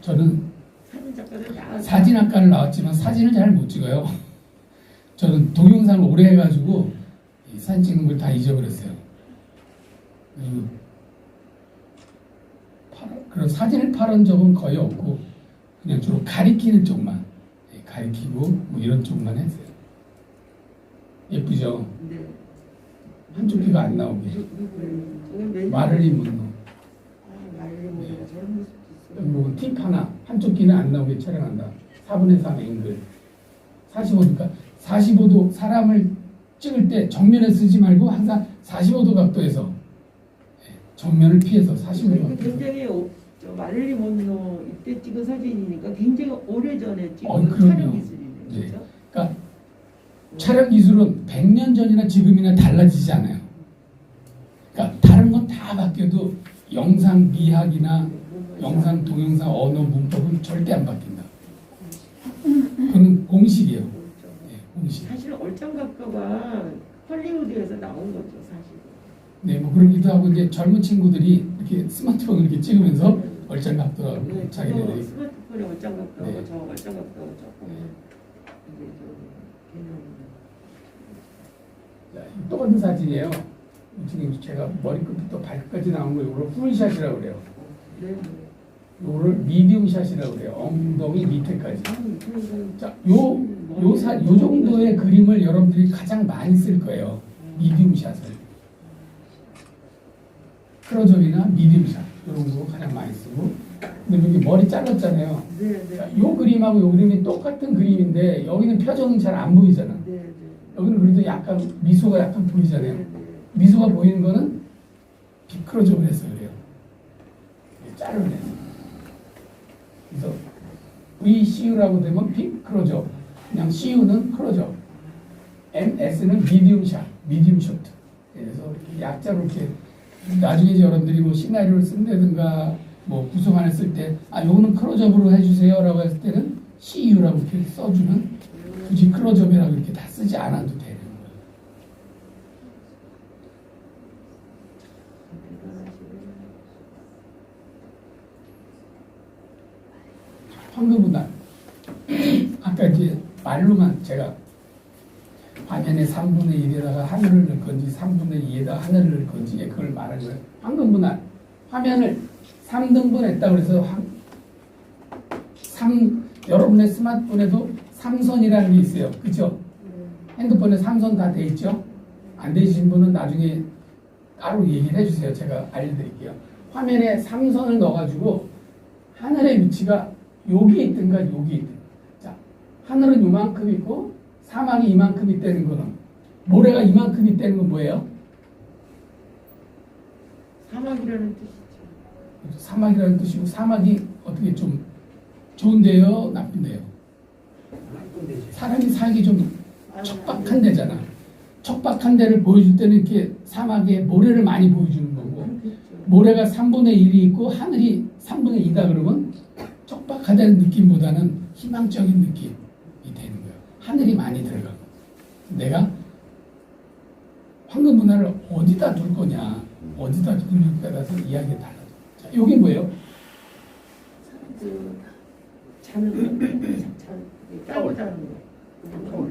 저는 사진 작가를 나 사진학과를 나왔지만 사진을 잘 못 찍어요. 저는 동영상을 오래 해가지고 이 사진 찍는 걸 다 잊어버렸어요. 그리고 그런 사진을 팔은 적은 거의 없고 그냥 주로 가리키는 쪽만 가리키고 뭐 이런 쪽만 했어요. 예쁘죠? 네. 한쪽 귀가 안 나오게. 누구예요? 마를린 먼로. 말을 모르고 저런 모습도 있어요. 그리고 팁 하나, 한쪽 귀는 안 나오게 촬영한다. 4분의 3 앵글. 45도니까 45도 사람을 찍을 때 정면에 쓰지 말고 항상 45도 각도에서 정면을 피해서 45도 각도에서. 굉장히 저 마릴린 먼로 이때 찍은 사진이니까 굉장히 오래전에 찍은 그럼요. 촬영 기술이네요. 네. 그렇죠? 그러니까 촬영 기술은 100년 전이나 지금이나 달라지지 않아요. 그러니까 다른 건 다 바뀌어도 영상 미학이나 영상 동영상 언어 문법은 절대 안 바뀐다. 그건 공식이에요. 공식. 사실 얼짱각가가 헐리우드에서 나온 거죠, 사실. 네, 뭐 그러기도 하고 이제 젊은 친구들이 이렇게 스마트폰을 이렇게 찍으면서 얼짱각도하고 네, 자기네들이 스마트폰에 얼짱각가하고 네. 저 얼짱각가하고 조금 이게 좀 개념이. 자, 똑같은 사진이에요. 지금 제가 머리끝부터 발끝까지 나온 거 이걸 풀샷이라고 그래요. 네. 이거를 미디움 샷이라고 그래요. 엉덩이 밑에까지. 자, 요 정도의 그림을 여러분들이 가장 많이 쓸 거예요. 미디움 샷을. 크로즈업이나 미디움 샷 이런 거 가장 많이 쓰고. 근데 여기 머리 잘랐잖아요. 네, 자, 네. 요 그림하고 요 그림이 똑같은 그림인데 여기는 표정은 잘 안 보이잖아. 네, 네. 여기는 그래도 약간 미소가 약간 보이잖아요. 네, 네. 미소가 보이는 거는 빅크로즈업을 해서 그래요. 자르면서. 그래서 VCU라고 되면 빅크로즈업, 그냥 CU는 크로즈업, MS는 미디움 샷, 미디움 쇼트. 그래서 이렇게 약자로 이렇게 나중에 이제 여러분들이 뭐 시나리오를 쓴다든가 뭐 구성안을 쓸 때 요거는 크로즈업으로 해주세요라고 했을 때는 CU라고 이렇게 써주면 굳이 클로즈업이라고 이렇게 다 쓰지 않아도 되는 거예요. 황금문화. 아까 이제 말로만 제가 화면에 3분의 1에다가 하늘을 넣을 건지 3분의 2에다가 하늘을 넣을 건지 그걸 말하는 거예요. 황금문화. 화면을 3등분 했다고 해서 여러분의 스마트폰에도 삼선이라는 게 있어요. 그죠? 핸드폰에 삼선 다 돼 있죠? 안 되신 분은 나중에 따로 얘기를 해주세요. 제가 알려드릴게요. 화면에 삼선을 넣어가지고 하늘의 위치가 여기 있든가 여기 있든. 자, 하늘은 이만큼 있고 사막이 이만큼 있다는 거는 모래가 이만큼 있다는 건 뭐예요? 사막이라는 뜻이죠. 사막이라는 뜻이고 사막이 어떻게 좀 좋은데요? 나쁜데요? 나쁜 데지. 사람이 살기 좀 척박한 데잖아. 척박한 데를 보여줄 때는 이렇게 사막에 모래를 많이 보여주는 거고 모래가 3분의 1이 있고 하늘이 3분의 2다 그러면 촉박하다는 느낌보다는 희망적인 느낌이 되는 거예요. 하늘이 많이 들어가고 내가 황금 문화를 어디다 둘 거냐, 어디다 둘 거냐에 따라서 이야기가 달라져. 자, 이게 뭐예요? 그 자는 거, 깔고 자는 거.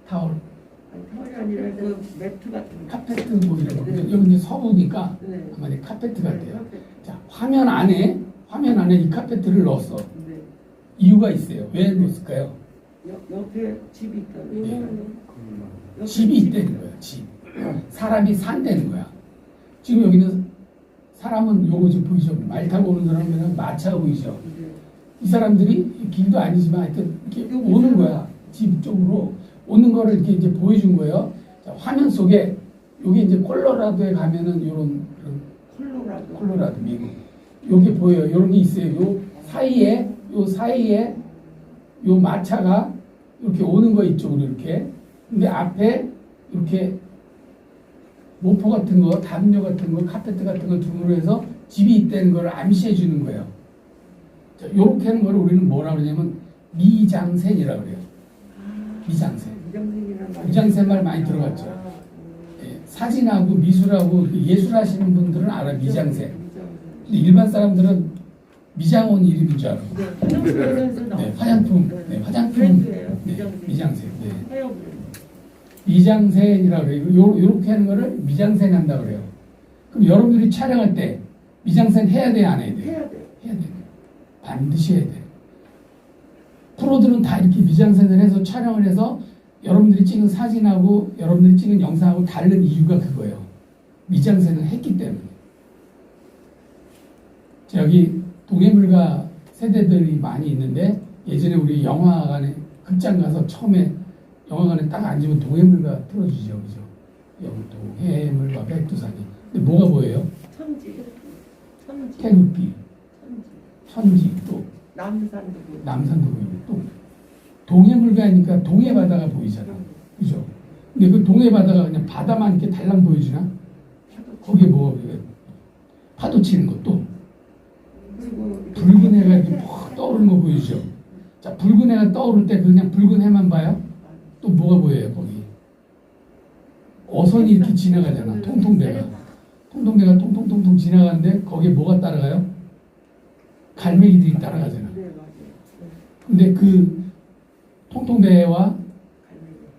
타월, 아니, 타월이 아니라 그 매트 같은 거. 카페트 뭐 이런 거. 여기 이제 서부니까 네. 아마 이제 카페트 같아요. 네. 자, 화면 안에 이 카페트를 넣었어. 네. 이유가 있어요. 왜 넣었을까요? 옆에 집이 있다는 네. 옆에 집이 있다는 거야. 집. 사람이 산다는 거야. 지금 여기는 사람은 요거 지금 보이죠? 말 타고 오는 사람은 마차 보이죠? 네. 이 사람들이 길도 아니지만 하여튼 이렇게 오는 거야. 집 쪽으로 오는 거를 이렇게 이제 보여준 거예요. 자, 화면 속에 여기 이제 콜로라도에 가면은 요런 콜로라도 미국 여기 보여요. 요런 게 있어요. 요 사이에 요 마차가 이렇게 오는 거 이쪽으로 이렇게. 근데 앞에 이렇게 모포 같은 거, 담요 같은 거, 카페트 같은 거 등으로 해서 집이 있다는 걸 암시해 주는 거예요. 자, 요렇게 하는 걸 우리는 뭐라 그러냐면 미장센이라고 그래요. 미장센. 미장센 말 많이 들어봤죠. 예, 사진하고 미술하고 예술하시는 분들은 알아, 미장센. 근데 일반 사람들은 미장원 이름인 줄 알아. 네, 화장품. 네, 미장센. 네. 미장센이라고 그래요. 요렇게 하는 거를 미장센 한다고 그래요. 그럼 여러분들이 촬영할 때 미장센 해야 돼요, 안 해야 돼요? 해야 돼요. 반드시 해야 돼요. 프로들은 다 이렇게 미장센을 해서 촬영을 해서 여러분들이 찍은 사진하고 여러분들이 찍은 영상하고 다른 이유가 그거예요. 미장센을 했기 때문에. 여기 동해물가 세대들이 많이 있는데 예전에 우리 영화관에 극장 가서 처음에 영화관에 딱 앉으면 동해물가 틀어주죠, 그죠? 여기 동해물과 백두산이. 근데 뭐가 보여요? 태극기, 천지, 또 남산도 보이고 또 동해물가니까 동해바다가 보이잖아, 그죠? 근데 그 동해바다가 그냥 바다만 이렇게 달랑 보여주나? 거기에 뭐가 보여요? 파도 치는 것도 붉은 해가 이렇게 푹 떠오르는 거 보이죠? 자, 붉은 해가 떠오를 때 그냥 붉은 해만 봐요? 또 뭐가 보여요, 거기? 어선이 이렇게 지나가잖아, 통통배가 통통통 지나가는데 거기에 뭐가 따라가요? 갈매기들이 따라가잖아. 근데 그 통통배와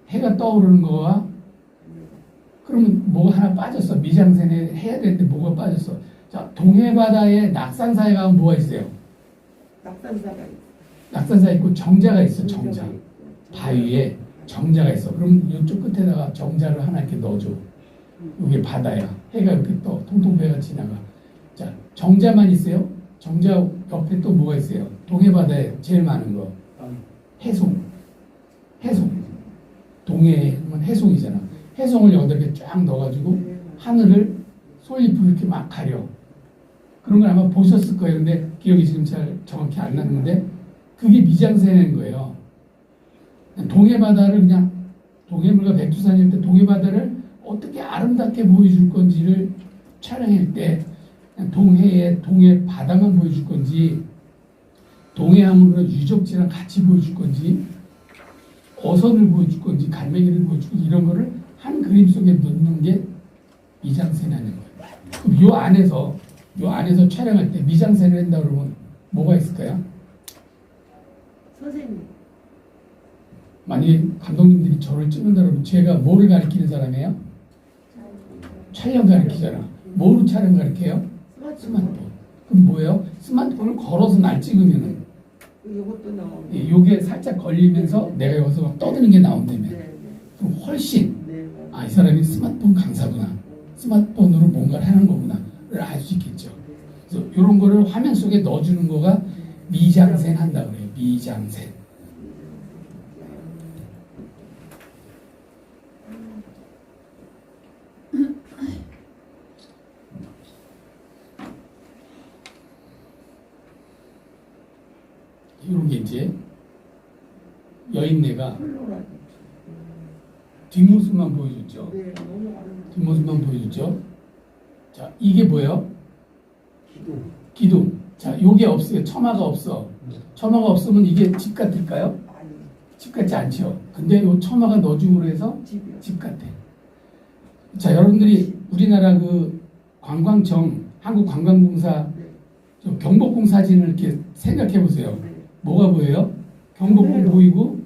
해가 떠오르는 거와 그러면 뭐가 하나 빠졌어. 미장센에 해야 되는데 뭐가 빠졌어. 자, 동해바다에 낙산사에 가면 뭐가 있어요? 낙산사 있고 정자가 있어. 정자. 바위에 정자가 있어. 그럼 이쪽 끝에다가 정자를 하나 이렇게 넣어줘. 이게 바다야. 해가 이렇게 떠. 통통배가 지나가. 자, 정자만 있어요. 정자 옆에 또 뭐가 있어요? 동해바다에 제일 많은 거. 해송. 동해는 해송이잖아. 해송을 여기다 이렇게 쫙 넣어가지고 하늘을 솔잎을 이렇게 막 가려. 그런 걸 아마 보셨을 거예요. 근데 기억이 지금 잘 정확히 안 나는데 그게 미장센인 거예요. 동해바다를 그냥 동해물과 백두산일 때 동해바다를 어떻게 아름답게 보여줄 건지를 촬영할 때 동해 바다만 보여줄 건지 동해하면 그런 유적지랑 같이 보여줄 건지 어선을 보여줄 건지 갈매기를 보여줄 건지 이런 거를 한 그림 속에 넣는 게 미장센이라는 거예요. 그럼 요 안에서 촬영할 때 미장센을 한다 그러면 뭐가 있을까요? 선생님. 만약에 감독님들이 저를 찍는다 그러면 제가 뭐를 가리키는 사람이에요? 촬영 가리키잖아. 뭐로 촬영 가리켜요? 스마트폰. 그럼 뭐예요? 스마트폰을 걸어서 날 찍으면은 이것도 나오고. 요게 살짝 걸리면서 내가 여기서 막 떠드는 게 나온다며. 그럼 훨씬 이 사람이 스마트폰 강사구나. 스마트폰으로 뭔가를 하는 거구나를 알 수 있겠죠. 그래서 이런 거를 화면 속에 넣어주는 거가 미장센 한다 그래요. 미장센. 이런 게 이제 여인네가 뒷모습만 보여줬죠. 뒷모습만 보여줬죠. 자, 이게 뭐예요? 기둥. 자, 요게 없어요. 처마가 없어. 처마가 없으면 이게 집 같을까요? 아니 집 같지 않죠. 근데 요 처마가 넣어줌으로 해서 집이요. 집 같아. 자, 여러분들이 우리나라 그 관광청, 한국관광공사, 네. 저 경복궁 사진을 이렇게 생각해 보세요. 네. 뭐가 보여요? 경복궁 그래요. 보이고